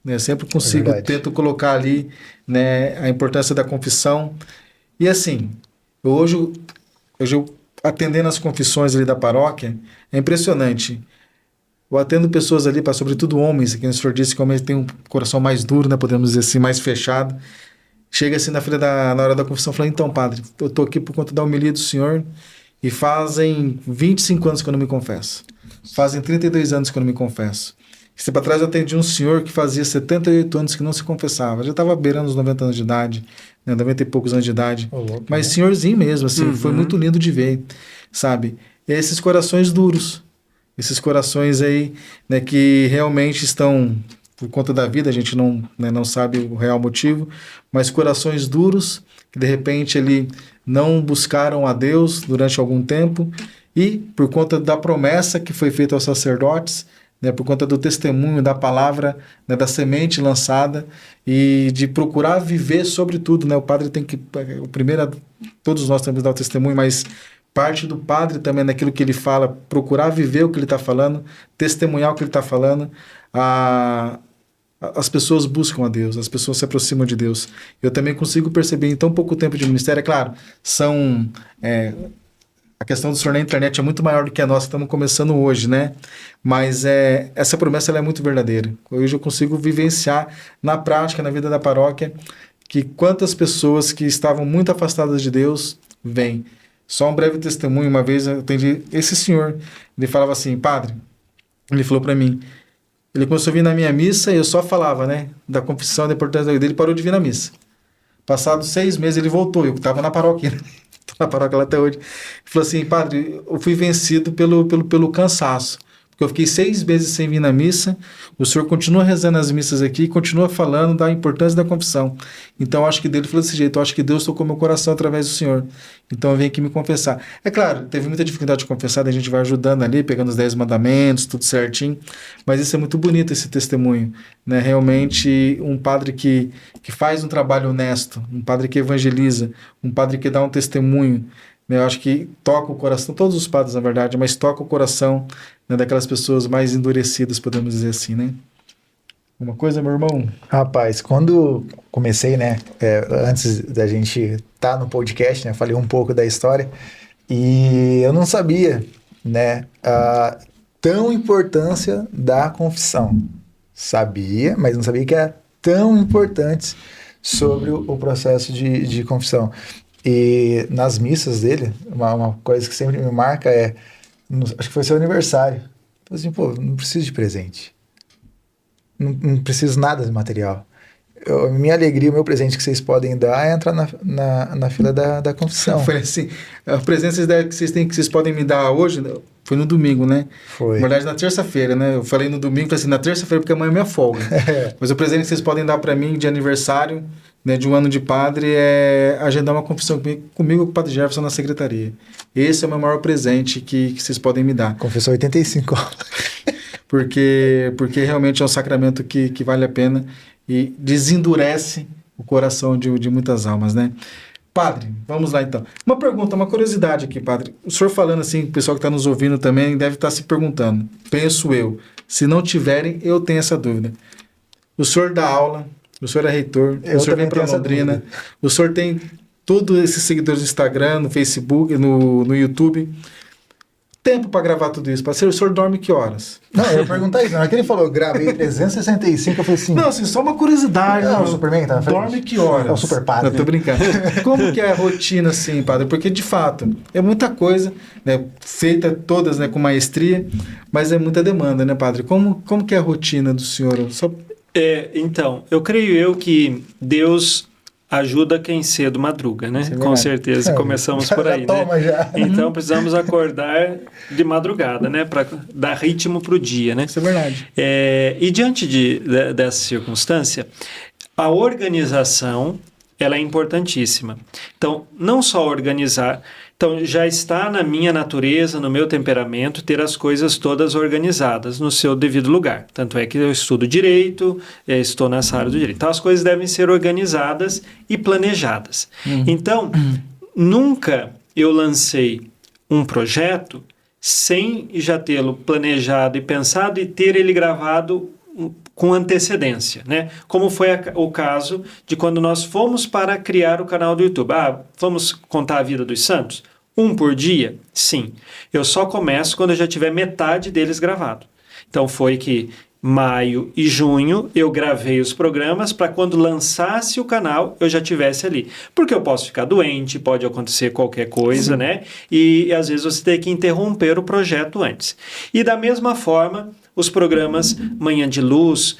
Né? Eu sempre consigo, tento colocar ali, né, a importância da confissão. E assim, hoje eu atendendo as confissões ali da paróquia, é impressionante. Eu atendo pessoas ali, sobretudo homens, que o senhor disse que o homem tem um coração mais duro, né, podemos dizer assim, mais fechado. Chega assim na hora da confissão, fala, então, padre, eu estou aqui por conta da homilia do senhor e fazem 25 anos que eu não me confesso. Fazem 32 anos que eu não me confesso. Esse tempo atrás eu atendi um senhor que fazia 78 anos que não se confessava. Já estava beirando os 90 anos de idade, né, 90 e poucos anos de idade. Mas senhorzinho mesmo, assim, foi muito lindo de ver, sabe? E esses corações duros. Esses corações aí, né, que realmente estão, por conta da vida, a gente não sabe o real motivo, mas corações duros, que de repente ali não buscaram a Deus durante algum tempo, e por conta da promessa que foi feita aos sacerdotes, né, por conta do testemunho, da palavra, né, da semente lançada, e de procurar viver sobretudo, né, o padre tem que, todos nós temos que dar o testemunho, mas parte do padre também naquilo que ele fala, procurar viver o que ele está falando, testemunhar o que ele está falando. As pessoas buscam a Deus, as pessoas se aproximam de Deus. Eu também consigo perceber em tão pouco tempo de ministério, é claro, a questão do senhor na internet é muito maior do que a nossa, estamos começando hoje, né? Mas essa promessa ela é muito verdadeira. Hoje eu consigo vivenciar na prática, na vida da paróquia, que quantas pessoas que estavam muito afastadas de Deus vêm. Só um breve testemunho, uma vez eu atendi esse senhor, ele falava assim, padre, ele falou para mim, ele começou a vir na minha missa e eu só falava, né, da confissão, da importância da vida, ele parou de vir na missa. Passados 6 meses ele voltou, eu estava na paróquia, estou na paróquia lá até hoje. Ele falou assim, padre, eu fui vencido pelo cansaço, porque eu fiquei 6 meses sem vir na missa, o senhor continua rezando as missas aqui, continua falando da importância da confissão. Então, eu acho que dele falou desse jeito, eu acho que Deus tocou meu coração através do senhor. Então, eu venho aqui me confessar. É claro, teve muita dificuldade de confessar, a gente vai ajudando ali, pegando os 10 mandamentos, tudo certinho, mas isso é muito bonito, esse testemunho, né? Realmente, um padre que faz um trabalho honesto, um padre que evangeliza, um padre que dá um testemunho, eu acho que toca o coração, todos os padres na verdade, mas toca o coração, né, daquelas pessoas mais endurecidas, podemos dizer assim, né? Uma coisa, meu irmão? Rapaz, quando comecei, né, antes da gente estar no podcast, né, falei um pouco da história e eu não sabia, né, a tão importância da confissão. Sabia, mas não sabia que era tão importante sobre o processo de confissão. E nas missas dele, uma coisa que sempre me marca acho que foi seu aniversário. Eu falei assim, pô, não preciso de presente. Não preciso nada de material. Minha alegria, o meu presente que vocês podem dar é entrar na fila da confissão. Foi assim, a presença que vocês podem me dar hoje, foi no domingo, né? Foi. Na verdade, na terça-feira, né? Eu falei no domingo, falei assim, na terça-feira, porque amanhã é minha folga. Mas o presente que vocês podem dar para mim de aniversário, né, de um ano de padre, é agendar uma confissão comigo com o padre Jefferson na secretaria. Esse é o meu maior presente que vocês podem me dar. Confessou 85. Porque realmente é um sacramento que vale a pena e desendurece o coração de muitas almas, né? Padre, vamos lá então. Uma pergunta, uma curiosidade aqui, padre. O senhor falando assim, o pessoal que está nos ouvindo também deve estar se perguntando. Penso eu. Se não tiverem, eu tenho essa dúvida. O senhor dá aula, o senhor é reitor, o senhor vem para Londrina, o senhor tem todos esses seguidores no Instagram, no Facebook, no YouTube. Tempo para gravar tudo isso, parceiro? O senhor dorme que horas? Não, eu ia perguntar isso. Na hora que ele falou, gravei 365, eu falei assim... Não, assim, só uma curiosidade. Não, o Superman que tá na frente. Dorme que horas? É o Super Padre. Não, tô brincando. Como que é a rotina, assim, padre? Porque, de fato, é muita coisa, né? Feita todas, né, com maestria, mas é muita demanda, né, padre? Como que é a rotina do senhor? Então, eu creio que Deus ajuda quem cedo madruga, né? Com certeza, começamos por aí, né? Já. Então, precisamos acordar de madrugada, né? Para dar ritmo para o dia, né? Isso é verdade. E diante dessa circunstância, a organização, ela é importantíssima. Então, não só organizar... Então, já está na minha natureza, no meu temperamento, ter as coisas todas organizadas no seu devido lugar. Tanto é que eu estudo direito, estou nessa área do direito. Então, as coisas devem ser organizadas e planejadas. Então, nunca eu lancei um projeto sem já tê-lo planejado e pensado e ter ele gravado com antecedência, né? Como foi o caso de quando nós fomos para criar o canal do YouTube. Vamos contar a vida dos santos? Um por dia? Sim. Eu só começo quando eu já tiver metade deles gravado. Então foi que maio e junho eu gravei os programas para quando lançasse o canal eu já tivesse ali. Porque eu posso ficar doente, pode acontecer qualquer coisa, sim, né? E às vezes você tem que interromper o projeto antes. E da mesma forma, os programas Manhã de Luz,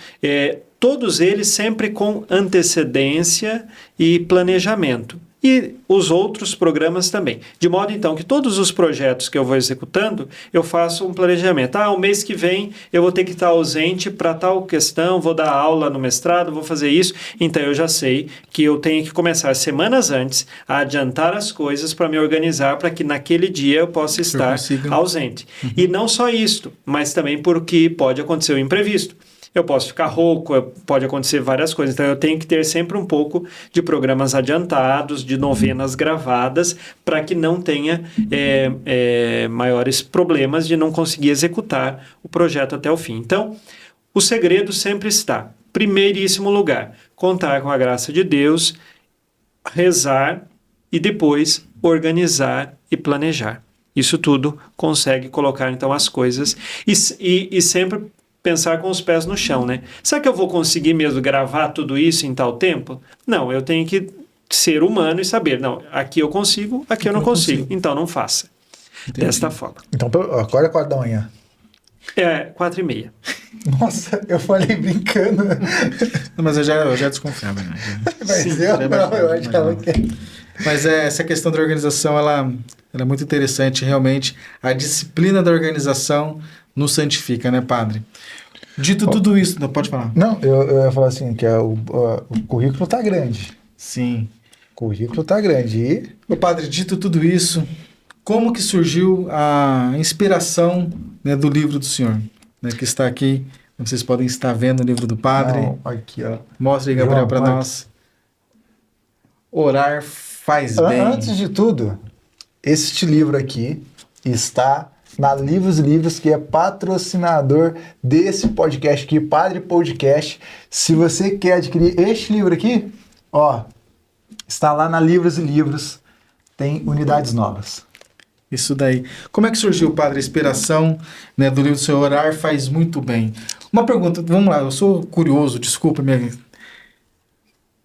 todos eles sempre com antecedência e planejamento. E os outros programas também. De modo, então, que todos os projetos que eu vou executando, eu faço um planejamento. O mês que vem eu vou ter que estar ausente para tal questão, vou dar aula no mestrado, vou fazer isso. Então, eu já sei que eu tenho que começar semanas antes a adiantar as coisas para me organizar para que naquele dia eu possa estar ausente. E não só isto, mas também porque pode acontecer o imprevisto. eu posso ficar rouco, pode acontecer várias coisas. Então, eu tenho que ter sempre um pouco de programas adiantados, de novenas gravadas, para que não tenha maiores problemas de não conseguir executar o projeto até o fim. Então, o segredo sempre está, primeiríssimo lugar, contar com a graça de Deus, rezar e depois organizar e planejar. Isso tudo consegue colocar, então, as coisas e sempre pensar com os pés no chão, né? Será que eu vou conseguir mesmo gravar tudo isso em tal tempo? Não, eu tenho que ser humano e saber, não, aqui eu consigo, aqui eu não consigo. Então, não faça. Entendi. Desta forma. Então, agora é 4 da manhã. 4:30. Nossa, eu falei brincando. Não, mas eu já desconfiava, né? Mas sim, eu achava que... Mas essa questão da organização, ela é muito interessante, realmente. A disciplina da organização nos santifica, né, padre? Dito tudo isso... Não, pode falar. Não, eu ia falar assim, que o currículo está grande. Sim. O currículo está grande. E... Ô, padre, dito tudo isso, como que surgiu a inspiração, né, do livro do senhor? Né, que está aqui, vocês podem estar vendo o livro do padre. Não, aqui, ó. Mostra aí, Gabriel, para nós. Orar faz bem. Antes de tudo, este livro aqui está na Livros e Livros, que é patrocinador desse podcast aqui, Padre Podcast. Se você quer adquirir este livro aqui, ó, está lá na Livros e Livros, tem unidades novas. Isso daí. Como é que surgiu, padre, a inspiração, né, do livro do senhor Orar faz muito bem? Uma pergunta, vamos lá, eu sou curioso, desculpa minha...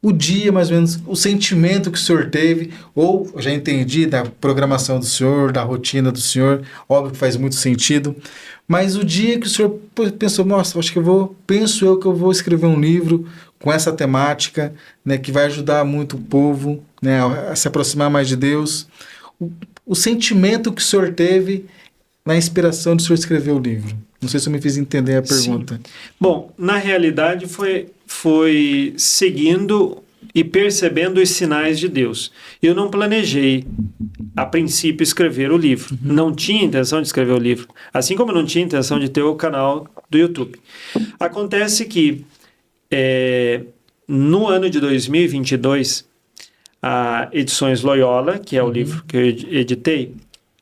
O dia, mais ou menos, o sentimento que o senhor teve, ou eu já entendi da programação do senhor, da rotina do senhor, óbvio que faz muito sentido, mas o dia que o senhor pensou, nossa, acho que penso eu que eu vou escrever um livro com essa temática, né, que vai ajudar muito o povo, né, a se aproximar mais de Deus, o sentimento que o senhor teve na inspiração de o senhor escrever o livro. Não sei se eu me fiz entender a pergunta. Sim. Bom, na realidade foi seguindo e percebendo os sinais de Deus. Eu não planejei, a princípio, escrever o livro. Uhum. Não tinha intenção de escrever o livro. Assim como não tinha intenção de ter o canal do YouTube. Acontece que, no ano de 2022, a Edições Loyola, que é o livro que eu editei,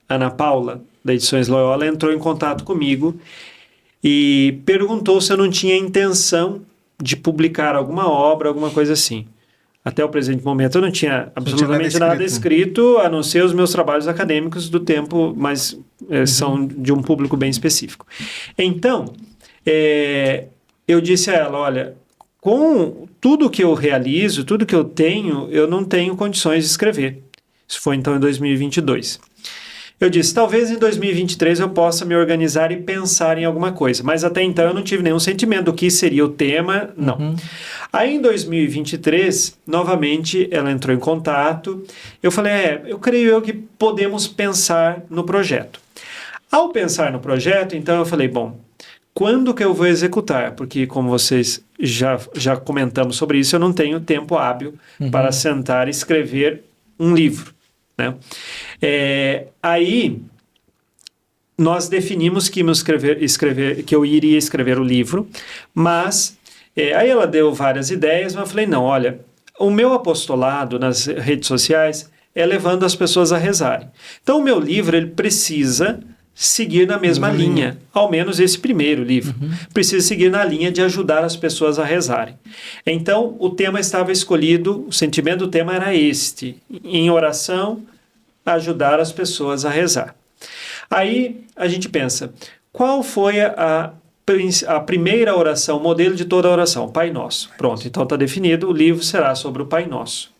Ana Paula, da Edições Loyola, entrou em contato comigo e perguntou se eu não tinha intenção de publicar alguma obra, alguma coisa assim. Até o presente momento eu não tinha absolutamente nada escrito, a não ser os meus trabalhos acadêmicos do tempo, mas são de um público bem específico. Então, eu disse a ela, olha, com tudo que eu realizo, tudo que eu tenho, eu não tenho condições de escrever. Isso foi então em 2022. Eu disse, talvez em 2023 eu possa me organizar e pensar em alguma coisa, mas até então eu não tive nenhum sentimento do que seria o tema, não. Uhum. Aí em 2023, novamente, ela entrou em contato, eu falei, eu creio que podemos pensar no projeto. Ao pensar no projeto, então eu falei, bom, quando que eu vou executar? Porque como vocês já comentamos sobre isso, eu não tenho tempo hábil para sentar e escrever um livro. Né? Aí nós definimos que eu iria escrever o livro, mas aí ela deu várias ideias, mas eu falei, não, olha, o meu apostolado nas redes sociais é levando as pessoas a rezarem. Então o meu livro ele precisa seguir na mesma linha, ao menos esse primeiro livro, precisa seguir na linha de ajudar as pessoas a rezarem. Então, o tema estava escolhido, o sentimento do tema era este, em oração, ajudar as pessoas a rezar. Aí, a gente pensa, qual foi a primeira oração, o modelo de toda a oração? Pai Nosso. Pronto, então está definido, o livro será sobre o Pai Nosso.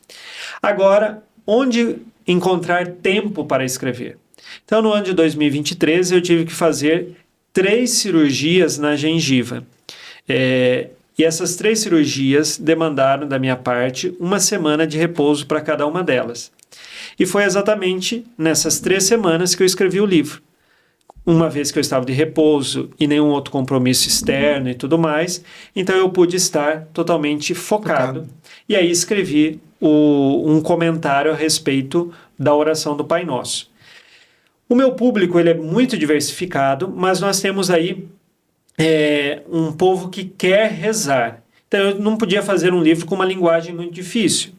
Agora, onde encontrar tempo para escrever? Então, no ano de 2023, eu tive que fazer 3 cirurgias na gengiva. E essas 3 cirurgias demandaram, da minha parte, 1 semana de repouso para cada uma delas. E foi exatamente nessas 3 semanas que eu escrevi o livro. Uma vez que eu estava de repouso e nenhum outro compromisso externo e tudo mais, então eu pude estar totalmente focado. E aí escrevi um comentário a respeito da oração do Pai Nosso. O meu público ele é muito diversificado, mas nós temos aí um povo que quer rezar. Então, eu não podia fazer um livro com uma linguagem muito difícil.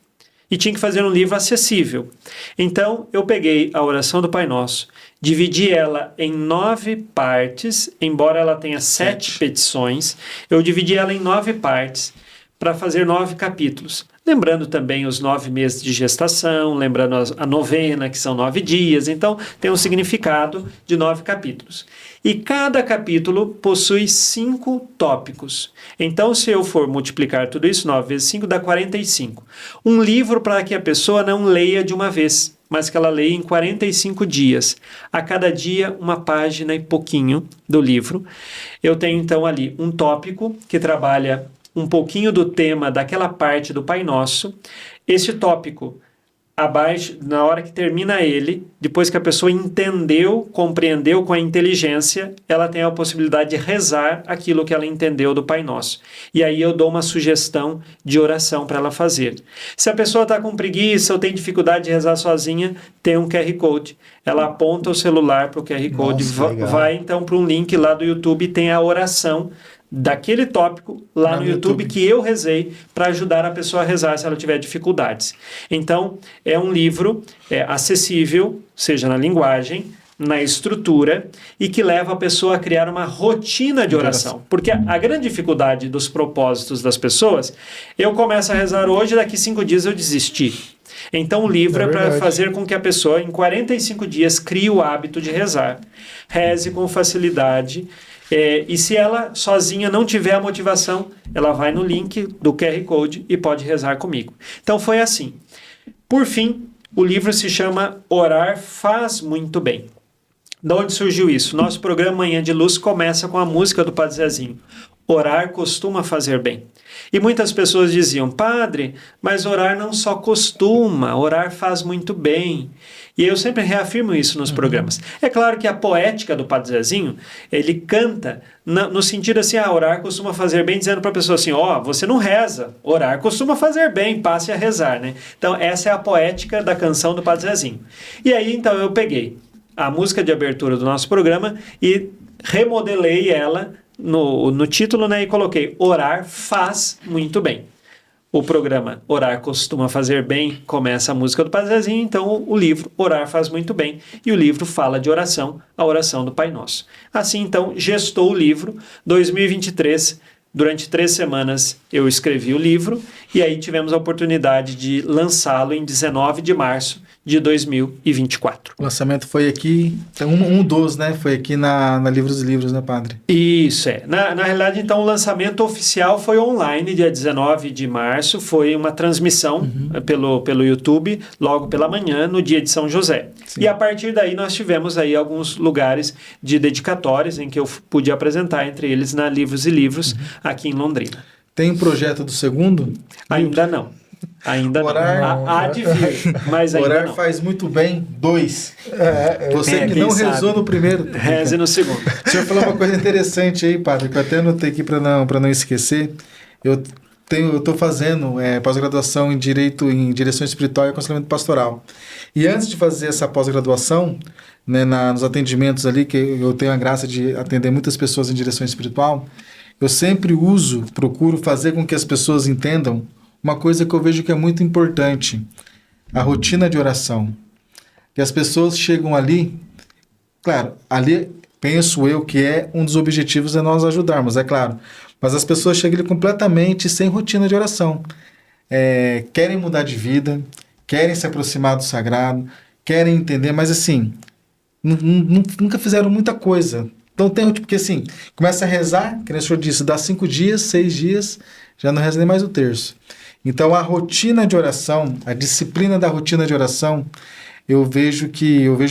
E tinha que fazer um livro acessível. Então, eu peguei a oração do Pai Nosso, dividi ela em 9 partes, embora ela tenha 7 petições, eu dividi ela em 9 partes para fazer 9 capítulos. Lembrando também os 9 meses de gestação, lembrando a novena, que são 9 dias. Então, tem um significado de 9 capítulos. E cada capítulo possui 5 tópicos. Então, se eu for multiplicar tudo isso, 9 vezes 5 dá 45. Um livro para que a pessoa não leia de uma vez, mas que ela leia em 45 dias. A cada dia, uma página e pouquinho do livro. Eu tenho, então, ali um tópico que trabalha um pouquinho do tema daquela parte do Pai Nosso. Esse tópico, abaixo, na hora que termina ele, depois que a pessoa entendeu, compreendeu com a inteligência, ela tem a possibilidade de rezar aquilo que ela entendeu do Pai Nosso. E aí eu dou uma sugestão de oração para ela fazer. Se a pessoa está com preguiça ou tem dificuldade de rezar sozinha, tem um QR Code. Ela aponta o celular para o QR Code, vai então para um link lá do YouTube e tem a oração daquele tópico lá no YouTube que eu rezei para ajudar a pessoa a rezar se ela tiver dificuldades. Então, é um livro acessível, seja na linguagem, na estrutura, e que leva a pessoa a criar uma rotina de oração. Porque a grande dificuldade dos propósitos das pessoas, eu começo a rezar hoje, daqui 5 dias eu desisti. Então, o livro é para fazer com que a pessoa, em 45 dias, crie o hábito de rezar. Reze com facilidade. E se ela sozinha não tiver a motivação, ela vai no link do QR Code e pode rezar comigo. Então foi assim. Por fim, o livro se chama Orar Faz Muito Bem. De onde surgiu isso? Nosso programa Manhã de Luz começa com a música do Padre Zezinho. Orar costuma fazer bem. E muitas pessoas diziam, padre, mas orar não só costuma, orar faz muito bem. E eu sempre reafirmo isso nos programas. É claro que a poética do Padre Zezinho, ele canta no sentido assim, orar costuma fazer bem, dizendo para a pessoa assim, você não reza, orar costuma fazer bem, passe a rezar, né? Então essa é a poética da canção do Padre Zezinho. E aí então eu peguei a música de abertura do nosso programa e remodelei ela no título, né, e coloquei Orar Faz Muito Bem. O programa Orar Costuma Fazer Bem começa a música do Padre Zezinho, então o livro Orar Faz Muito Bem, e o livro fala de oração, a oração do Pai Nosso. Assim, então, gestou o livro. 2023, durante 3 semanas eu escrevi o livro, e aí tivemos a oportunidade de lançá-lo em 19 de março de 2024. O lançamento foi aqui, um dos, né? Foi aqui na Livros e Livros, né, padre? Isso, Na realidade, então, o lançamento oficial foi online, dia 19 de março, foi uma transmissão pelo YouTube, logo pela manhã, no dia de São José. Sim. E a partir daí nós tivemos aí alguns lugares de dedicatórios em que eu pude apresentar, entre eles na Livros e Livros, aqui em Londrina. Tem um projeto do segundo? Ainda não. Ainda não. Há de vir, mas ainda Orar não. Faz Muito Bem, 2. Você que não rezou no primeiro. Reze no segundo. O senhor falou uma coisa interessante aí, padre, que eu até anotei aqui para não esquecer. Eu estou fazendo pós-graduação em Direito em Direção Espiritual e Aconselhamento Pastoral. E antes de fazer essa pós-graduação, né, nos atendimentos ali, que eu tenho a graça de atender muitas pessoas em direção espiritual, eu sempre procuro fazer com que as pessoas entendam uma coisa que eu vejo que é muito importante, a rotina de oração. Que as pessoas chegam ali, claro, ali penso eu que é um dos objetivos é nós ajudarmos, é claro, mas as pessoas chegam ali completamente sem rotina de oração. Querem mudar de vida, querem se aproximar do sagrado, querem entender, mas assim, nunca fizeram muita coisa. Então porque assim, começa a rezar, que o senhor disse, dá 5 dias, 6 dias, já não reza nem mais o terço. Então, a rotina de oração, a disciplina da rotina de oração, eu vejo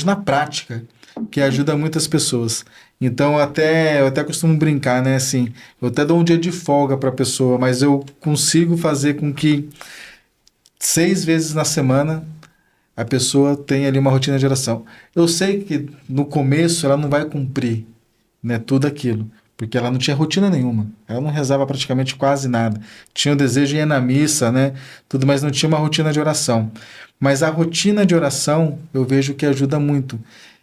na prática que ajuda muitas pessoas. Então, eu até costumo brincar, né? Assim, eu até dou um dia de folga para a pessoa, mas eu consigo fazer com que 6 vezes na semana a pessoa tenha ali uma rotina de oração. Eu sei que no começo ela não vai cumprir, né, tudo aquilo, porque ela não tinha rotina nenhuma. Ela não rezava praticamente quase nada. Tinha o desejo de ir na missa, né? Tudo, mas não tinha uma rotina de oração. Mas a rotina de oração, eu vejo que ajuda muito.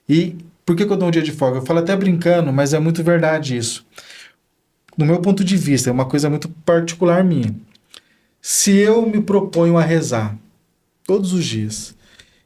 E por que eu dou um dia de folga? Eu falo até brincando, mas é muito verdade isso. no meu ponto de vista, é uma coisa muito particular minha. Se eu me proponho a rezar todos os dias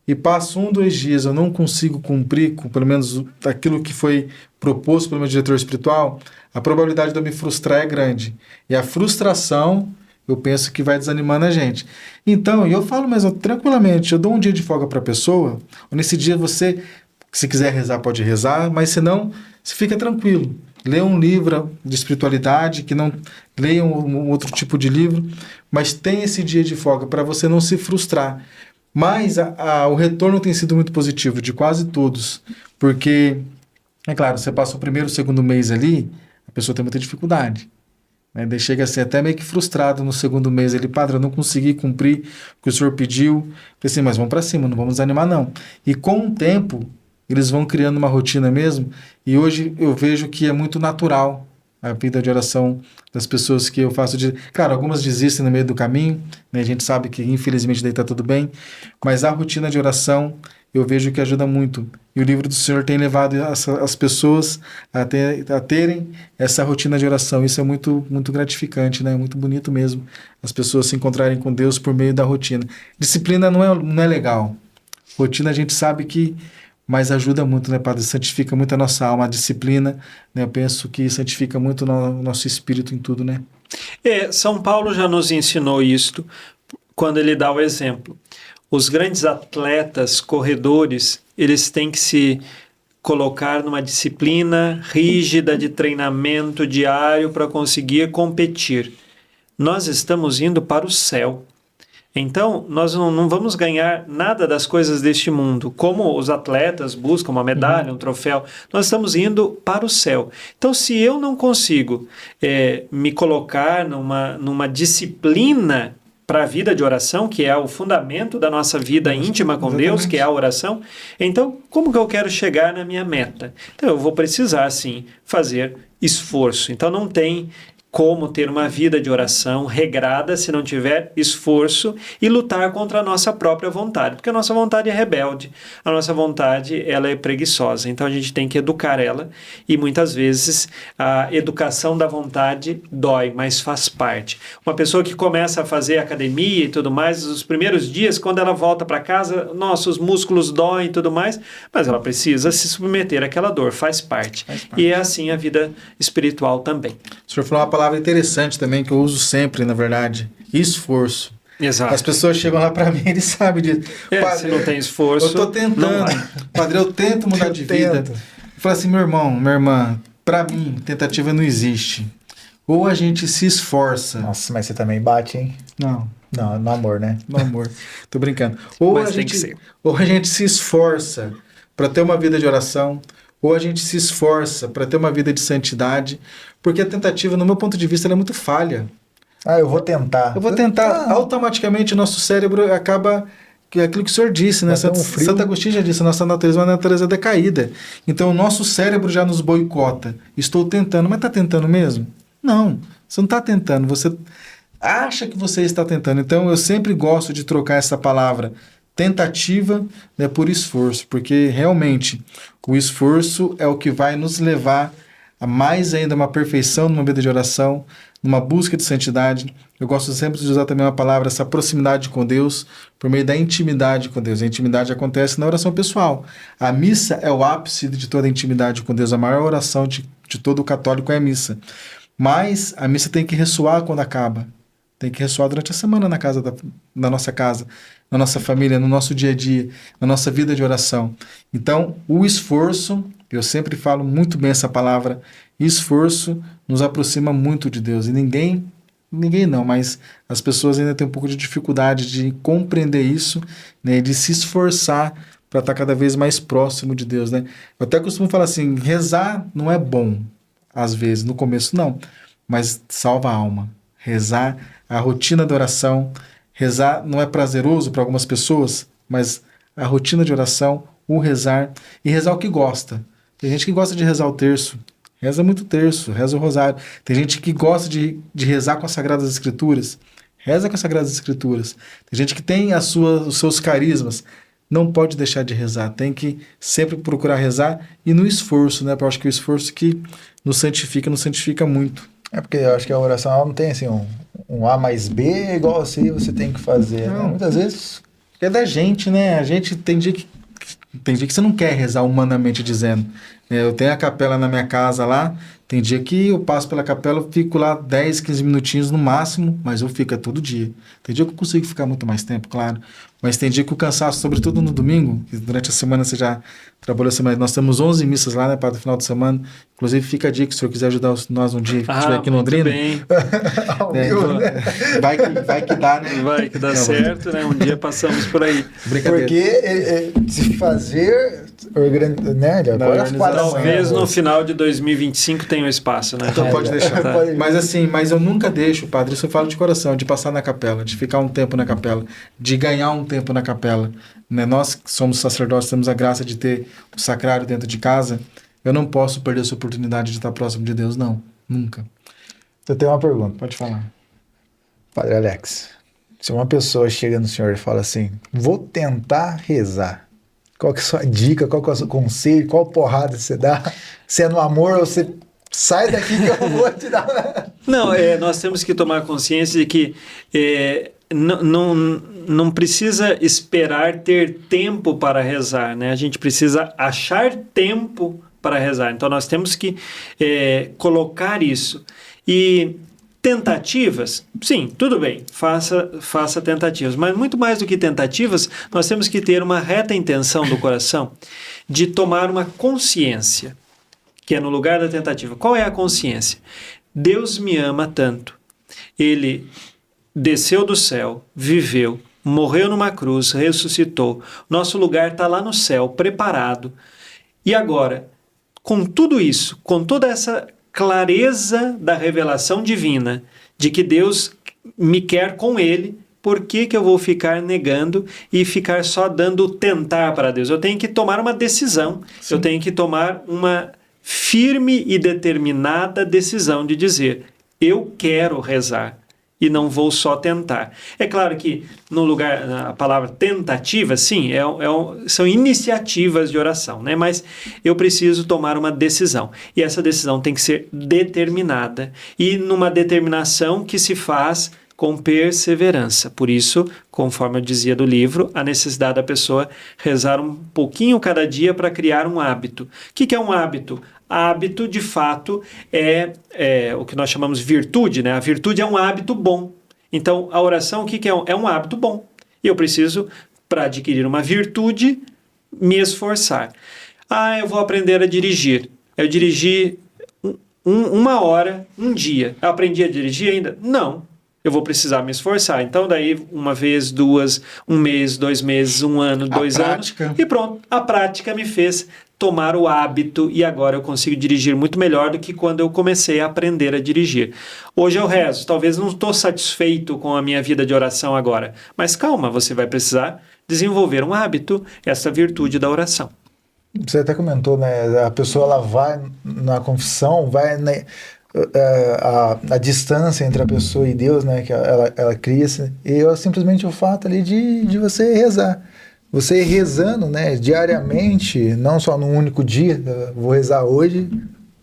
e passo 1, 2 dias eu não consigo cumprir com pelo menos aquilo que foi proposto pelo meu diretor espiritual, a probabilidade de eu me frustrar é grande. E a frustração, eu penso que vai desanimando a gente. Então, eu falo mesmo tranquilamente, eu dou um dia de folga para a pessoa, nesse dia você, se quiser rezar, pode rezar, mas se não, você fica tranquilo. Leia um livro de espiritualidade, que não leia um outro tipo de livro, mas tem esse dia de folga para você não se frustrar. Mas o retorno tem sido muito positivo, de quase todos, porque, é claro, você passa o primeiro, o segundo mês ali, a pessoa tem muita dificuldade. Né? Daí chega a ser até meio que frustrado no segundo mês. Ele, padre, eu não consegui cumprir o que o senhor pediu. Eu falei assim, mas vamos para cima, não vamos desanimar não. E com o tempo, eles vão criando uma rotina mesmo, e hoje eu vejo que é muito natural a vida de oração das pessoas que eu faço. Claro, algumas desistem no meio do caminho, né? A gente sabe que infelizmente daí está tudo bem, mas a rotina de oração eu vejo que ajuda muito. E o livro do Senhor tem levado as pessoas a terem essa rotina de oração. Isso é muito, muito gratificante, né? Muito bonito mesmo, as pessoas se encontrarem com Deus por meio da rotina. Disciplina não é legal. Rotina a gente sabe que mas ajuda muito, né, Padre? Santifica muito a nossa alma, a disciplina, né? Eu penso que santifica muito o nosso espírito em tudo, né? São Paulo já nos ensinou isto quando ele dá o exemplo. Os grandes atletas, corredores, eles têm que se colocar numa disciplina rígida de treinamento diário para conseguir competir. Nós estamos indo para o céu. Então, nós não vamos ganhar nada das coisas deste mundo. Como os atletas buscam uma medalha, um troféu, nós estamos indo para o céu. Então, se eu não consigo me colocar numa disciplina para a vida de oração, que é o fundamento da nossa vida íntima com Deus, que é a oração, então, como que eu quero chegar na minha meta? Então, eu vou precisar, sim, fazer esforço. Então, não tem como ter uma vida de oração regrada se não tiver esforço e lutar contra a nossa própria vontade, porque a nossa vontade é rebelde, a nossa vontade ela é preguiçosa, então a gente tem que educar ela e muitas vezes a educação da vontade dói, mas faz parte. Uma pessoa que começa a fazer academia e tudo mais, os primeiros dias, quando ela volta para casa, os músculos doem e tudo mais, mas ela precisa se submeter àquela dor, faz parte. E é assim a vida espiritual também. O senhor falou uma palavra interessante também, que eu uso sempre, na verdade, esforço. Exato. As pessoas chegam lá para mim, eles sabem disso. Padre, se não tem esforço, eu estou tentando. Padre, eu tento mudar de vida. Eu falo assim, meu irmão, minha irmã, para mim, tentativa não existe. Ou a gente se esforça. Nossa, mas você também bate, hein? Não, no amor, né? No amor. Tô brincando. Ou a gente se esforça para ter uma vida de oração, ou a gente se esforça para ter uma vida de santidade, porque a tentativa, no meu ponto de vista, ela é muito falha. Eu vou tentar. Eu vou tentar. Automaticamente, o nosso cérebro acaba... É aquilo que o senhor disse, né? Santo Agostinho já disse, a nossa natureza é uma natureza decaída. Então, o nosso cérebro já nos boicota. Estou tentando, mas está tentando mesmo? Não, você não está tentando. Você acha que você está tentando. Então, eu sempre gosto de trocar essa palavra tentativa, né, por esforço, porque realmente o esforço é o que vai nos levar a mais ainda uma perfeição numa vida de oração, numa busca de santidade. Eu gosto sempre de usar também uma palavra, essa proximidade com Deus, por meio da intimidade com Deus. A intimidade acontece na oração pessoal. A missa é o ápice de toda a intimidade com Deus. A maior oração de todo católico é a missa. Mas a missa tem que ressoar quando acaba. Tem que ressoar durante a semana na nossa casa, na nossa família, no nosso dia a dia, na nossa vida de oração. Então, o esforço, eu sempre falo muito bem essa palavra, esforço nos aproxima muito de Deus. E ninguém não, mas as pessoas ainda têm um pouco de dificuldade de compreender isso, né, de se esforçar para estar cada vez mais próximo de Deus, né? Eu até costumo falar assim, rezar não é bom, às vezes, no começo não, mas salva a alma. Rezar, a rotina da oração, rezar não é prazeroso para algumas pessoas, mas a rotina de oração, o rezar, e rezar o que gosta. Tem gente que gosta de rezar o terço, reza muito terço, reza o rosário. Tem gente que gosta de rezar com as Sagradas Escrituras, reza com as Sagradas Escrituras. Tem gente que tem os seus carismas, não pode deixar de rezar, tem que sempre procurar rezar e no esforço, né? Porque eu acho que o esforço que nos santifica muito. É porque eu acho que a oração ela não tem assim um A mais B igual assim você tem que fazer. Né? Não. Muitas vezes. É da gente, né? A gente tem dia que você não quer rezar humanamente dizendo. Eu tenho a capela na minha casa lá, tem dia que eu passo pela capela, eu fico lá 10, 15 minutinhos no máximo, mas eu fico todo dia. Tem dia que eu consigo ficar muito mais tempo, claro. Mas tem dia que o cansaço, sobretudo no domingo, que durante a semana você já trabalhou a semana. Nós temos 11 missas lá, né, para o final de semana. Inclusive, fica a dica, que se o senhor quiser ajudar nós um dia que estiver aqui em Londrina. Bem. Vai que dá, né? Vai que dá certo, né? Um dia passamos por aí. Porque se fazer, né? Agora às 4 da manhã. Talvez no final de 2025 tenha um espaço, né? Então pode deixar. Tá. Mas eu nunca deixo, padre, isso eu falo de coração, de passar na capela, de ficar um tempo na capela, de ganhar um tempo na capela. Né? Nós que somos sacerdotes, temos a graça de ter o sacrário dentro de casa. Eu não posso perder essa oportunidade de estar próximo de Deus, não. Nunca. Eu tenho uma pergunta. Pode falar. Padre Alex, se uma pessoa chega no senhor e fala assim, vou tentar rezar, qual que é a sua dica, qual que é o seu conselho, qual porrada você dá? Se é no amor ou você sai daqui que eu vou te dar... Não, nós temos que tomar consciência de que não precisa esperar ter tempo para rezar, né? A gente precisa achar tempo para rezar. Então, nós temos que colocar isso. E tentativas, sim, tudo bem, faça tentativas. Mas muito mais do que tentativas, nós temos que ter uma reta intenção do coração de tomar uma consciência, que é no lugar da tentativa. Qual é a consciência? Deus me ama tanto. Ele desceu do céu, viveu, morreu numa cruz, ressuscitou. Nosso lugar está lá no céu, preparado. E agora, com tudo isso, com toda essa clareza da revelação divina, de que Deus me quer com Ele, por que eu vou ficar negando e ficar só dando tentar para Deus? Eu tenho que tomar uma decisão, Sim. Eu tenho que tomar uma firme e determinada decisão de dizer, eu quero rezar e não vou só tentar. É claro que no lugar, a palavra tentativa, sim, são iniciativas de oração, né? Mas eu preciso tomar uma decisão. E essa decisão tem que ser determinada. E numa determinação que se faz com perseverança. Por isso, conforme eu dizia do livro, a necessidade da pessoa rezar um pouquinho cada dia para criar um hábito. O que é um hábito? Hábito, de fato, é o que nós chamamos de virtude, né? A virtude é um hábito bom. Então, a oração, o que é? É um hábito bom. E eu preciso, para adquirir uma virtude, me esforçar. Eu vou aprender a dirigir. Eu dirigi uma hora, um dia. Eu aprendi a dirigir ainda? Não. Eu vou precisar me esforçar. Então, daí, uma vez, duas, um mês, 2 meses, 1 ano, 2 anos. E pronto, a prática me fez tomar o hábito e agora eu consigo dirigir muito melhor do que quando eu comecei a aprender a dirigir. Hoje eu rezo, talvez não estou satisfeito com a minha vida de oração agora, mas calma, você vai precisar desenvolver um hábito, essa virtude da oração. Você até comentou, né? A pessoa ela vai na confissão, vai a distância entre a pessoa e Deus, né? Que ela cria-se, e simplesmente o fato ali de você rezar. Você rezando, né, diariamente, não só num único dia, vou rezar hoje,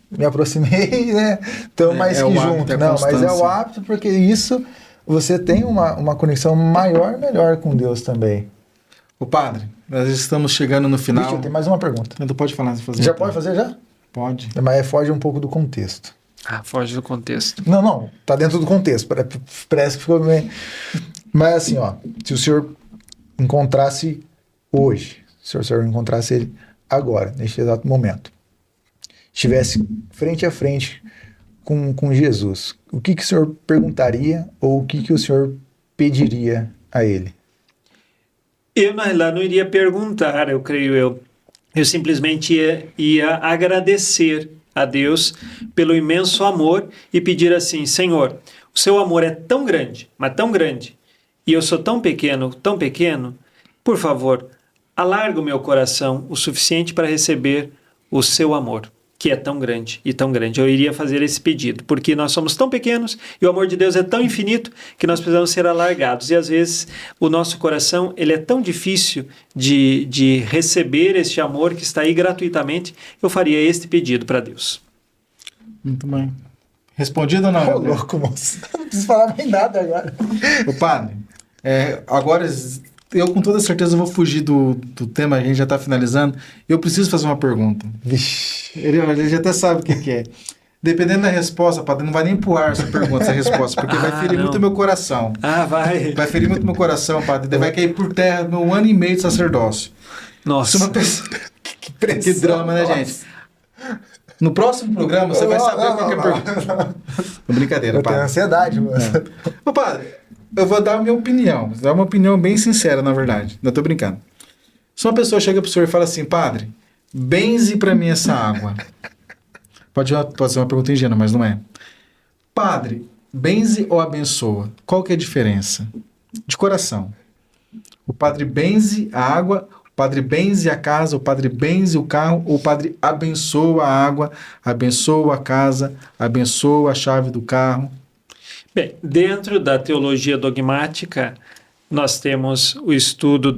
me aproximei, né, estamos mais que juntos. Não, mas é o hábito, porque isso você tem uma conexão maior, melhor com Deus também. O padre, nós estamos chegando no final. Deixa eu ter mais uma pergunta. Não pode falar. Já pode fazer já? Pode. Mas foge um pouco do contexto. Foge do contexto. Não, tá dentro do contexto, parece que ficou bem. Mas assim, se o senhor encontrasse hoje, se o senhor encontrasse ele agora, neste exato momento, estivesse frente a frente com Jesus, o que o senhor perguntaria ou o que o senhor pediria a ele? Eu, na realidade, não iria perguntar, eu creio eu simplesmente ia agradecer a Deus pelo imenso amor e pedir assim, Senhor, o seu amor é tão grande, mas tão grande, e eu sou tão pequeno, por favor, alarga o meu coração o suficiente para receber o seu amor, que é tão grande e tão grande. Eu iria fazer esse pedido, porque nós somos tão pequenos e o amor de Deus é tão infinito que nós precisamos ser alargados. E às vezes o nosso coração ele é tão difícil de receber este amor que está aí gratuitamente. Eu faria este pedido para Deus. Muito bem. Respondido ou não, Ô, Gabriel? louco, moço. Não preciso falar mais nada agora. Ô, padre, agora eu com toda certeza vou fugir do tema, a gente já está finalizando. Eu preciso fazer uma pergunta. Vixe. Ele já até sabe o que é. Dependendo da resposta, padre, não vai nem empurrar essa pergunta, essa resposta, porque vai ferir não. muito meu coração. Vai. Vai ferir muito meu coração, padre. Vai cair por terra meu ano e meio de sacerdócio. Nossa. Se uma pessoa... Que pressão. Que drama, né, Nossa. gente? No próximo programa, você vai saber qual que é a pergunta. Brincadeira, Eu tenho padre. ansiedade, moço. Ô, padre, eu vou dar a minha opinião. Vou dar uma opinião bem sincera, na verdade. Não tô brincando. Se uma pessoa chega pro senhor e fala assim, padre, benze pra mim essa água. Pode ser uma pergunta ingênua, mas não é. Padre, benze ou abençoa? Qual que é a diferença? De coração. O padre benze a água, o padre benze a casa, o padre benze o carro, ou o padre abençoa a água, abençoa a casa, abençoa a chave do carro. Bem, dentro da teologia dogmática, nós temos o estudo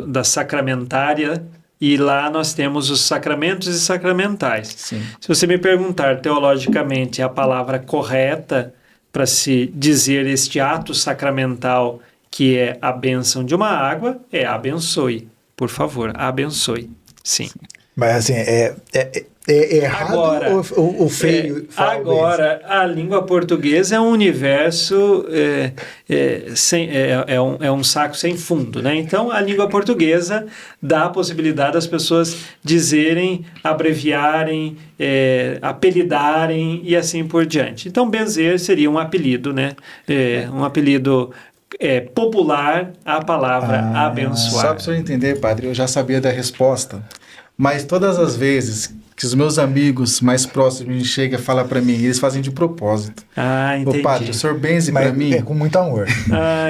da sacramentária, e lá nós temos os sacramentos e sacramentais. Sim. Se você me perguntar teologicamente a palavra correta para se dizer este ato sacramental que é a bênção de uma água, é abençoe. Por favor, abençoe. Sim. Mas assim, é errado Agora, ou feio? falar bem? Agora, a língua portuguesa é um universo, é um saco sem fundo, né? Então, a língua portuguesa dá a possibilidade das pessoas dizerem, abreviarem, apelidarem e assim por diante. Então, benzer seria um apelido, né? Um apelido popular à palavra abençoar. Só para o senhor entender, padre, eu já sabia da resposta, mas todas as vezes que os meus amigos mais próximos chegam e falam para mim, eles fazem de propósito. Entendi. Ô, padre, o senhor benze Mas para mim? é com muito amor.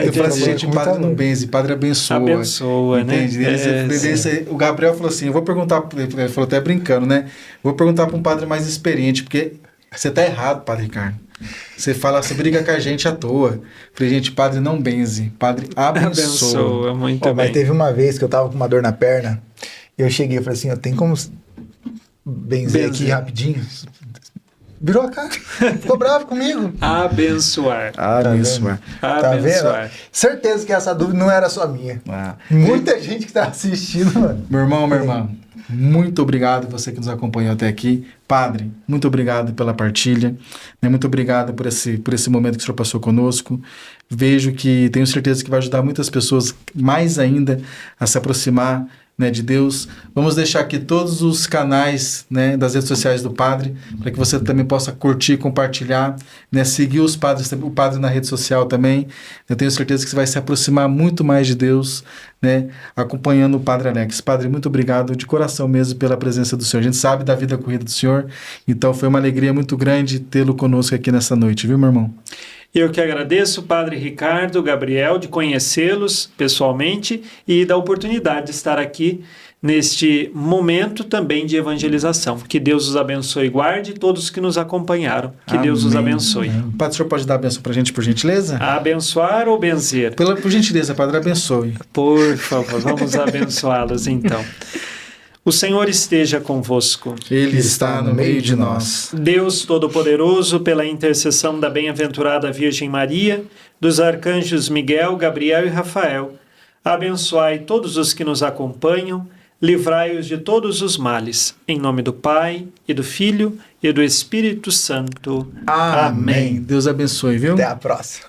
Eu falo assim, gente, Com padre muito não amor. benze, padre abençoa. Abençoa, né? Entende? O Gabriel falou assim, eu vou perguntar, ele falou até brincando, né? Vou perguntar para um padre mais experiente, porque você tá errado, padre Ricardo. Você briga com a gente à toa. Falei, gente, padre não benze, padre abençoa. Abençoa, muito bem. Mas teve uma vez que eu tava com uma dor na perna, e eu cheguei e falei assim, tem como benzer aqui rapidinho? Virou a cara. Ficou bravo comigo. Abençoar. Abençoar. Tá Abençoar. vendo? Certeza que essa dúvida não era só minha. Ah. Muita gente que tá assistindo, mano. Meu irmão, minha irmã, muito obrigado você que nos acompanhou até aqui. Padre, muito obrigado pela partilha, né? Muito obrigado por esse momento que o senhor passou conosco. Vejo que, tenho certeza que vai ajudar muitas pessoas mais ainda a se aproximar, né, de Deus. Vamos deixar aqui todos os canais, né, das redes sociais do Padre, para que você também possa curtir, compartilhar, né, seguir o Padre na rede social também. Eu tenho certeza que você vai se aproximar muito mais de Deus, né, acompanhando o Padre Alex. Padre, muito obrigado de coração mesmo pela presença do Senhor. A gente sabe da vida corrida do Senhor, então foi uma alegria muito grande tê-lo conosco aqui nessa noite, viu, meu irmão? Eu que agradeço, Padre Ricardo, Gabriel, de conhecê-los pessoalmente e da oportunidade de estar aqui neste momento também de evangelização. Que Deus os abençoe e guarde todos que nos acompanharam. Que Deus os Amém. abençoe. Padre, o senhor pode dar a benção para a gente, por gentileza? Abençoar ou benzer? Por gentileza, Padre, abençoe. Por favor, vamos abençoá-los então. O Senhor esteja convosco. Ele está no meio de nós. Deus Todo-Poderoso, pela intercessão da bem-aventurada Virgem Maria, dos arcanjos Miguel, Gabriel e Rafael, abençoai todos os que nos acompanham, livrai-os de todos os males. Em nome do Pai, e do Filho, e do Espírito Santo. Amém. Deus abençoe, viu? Até a próxima.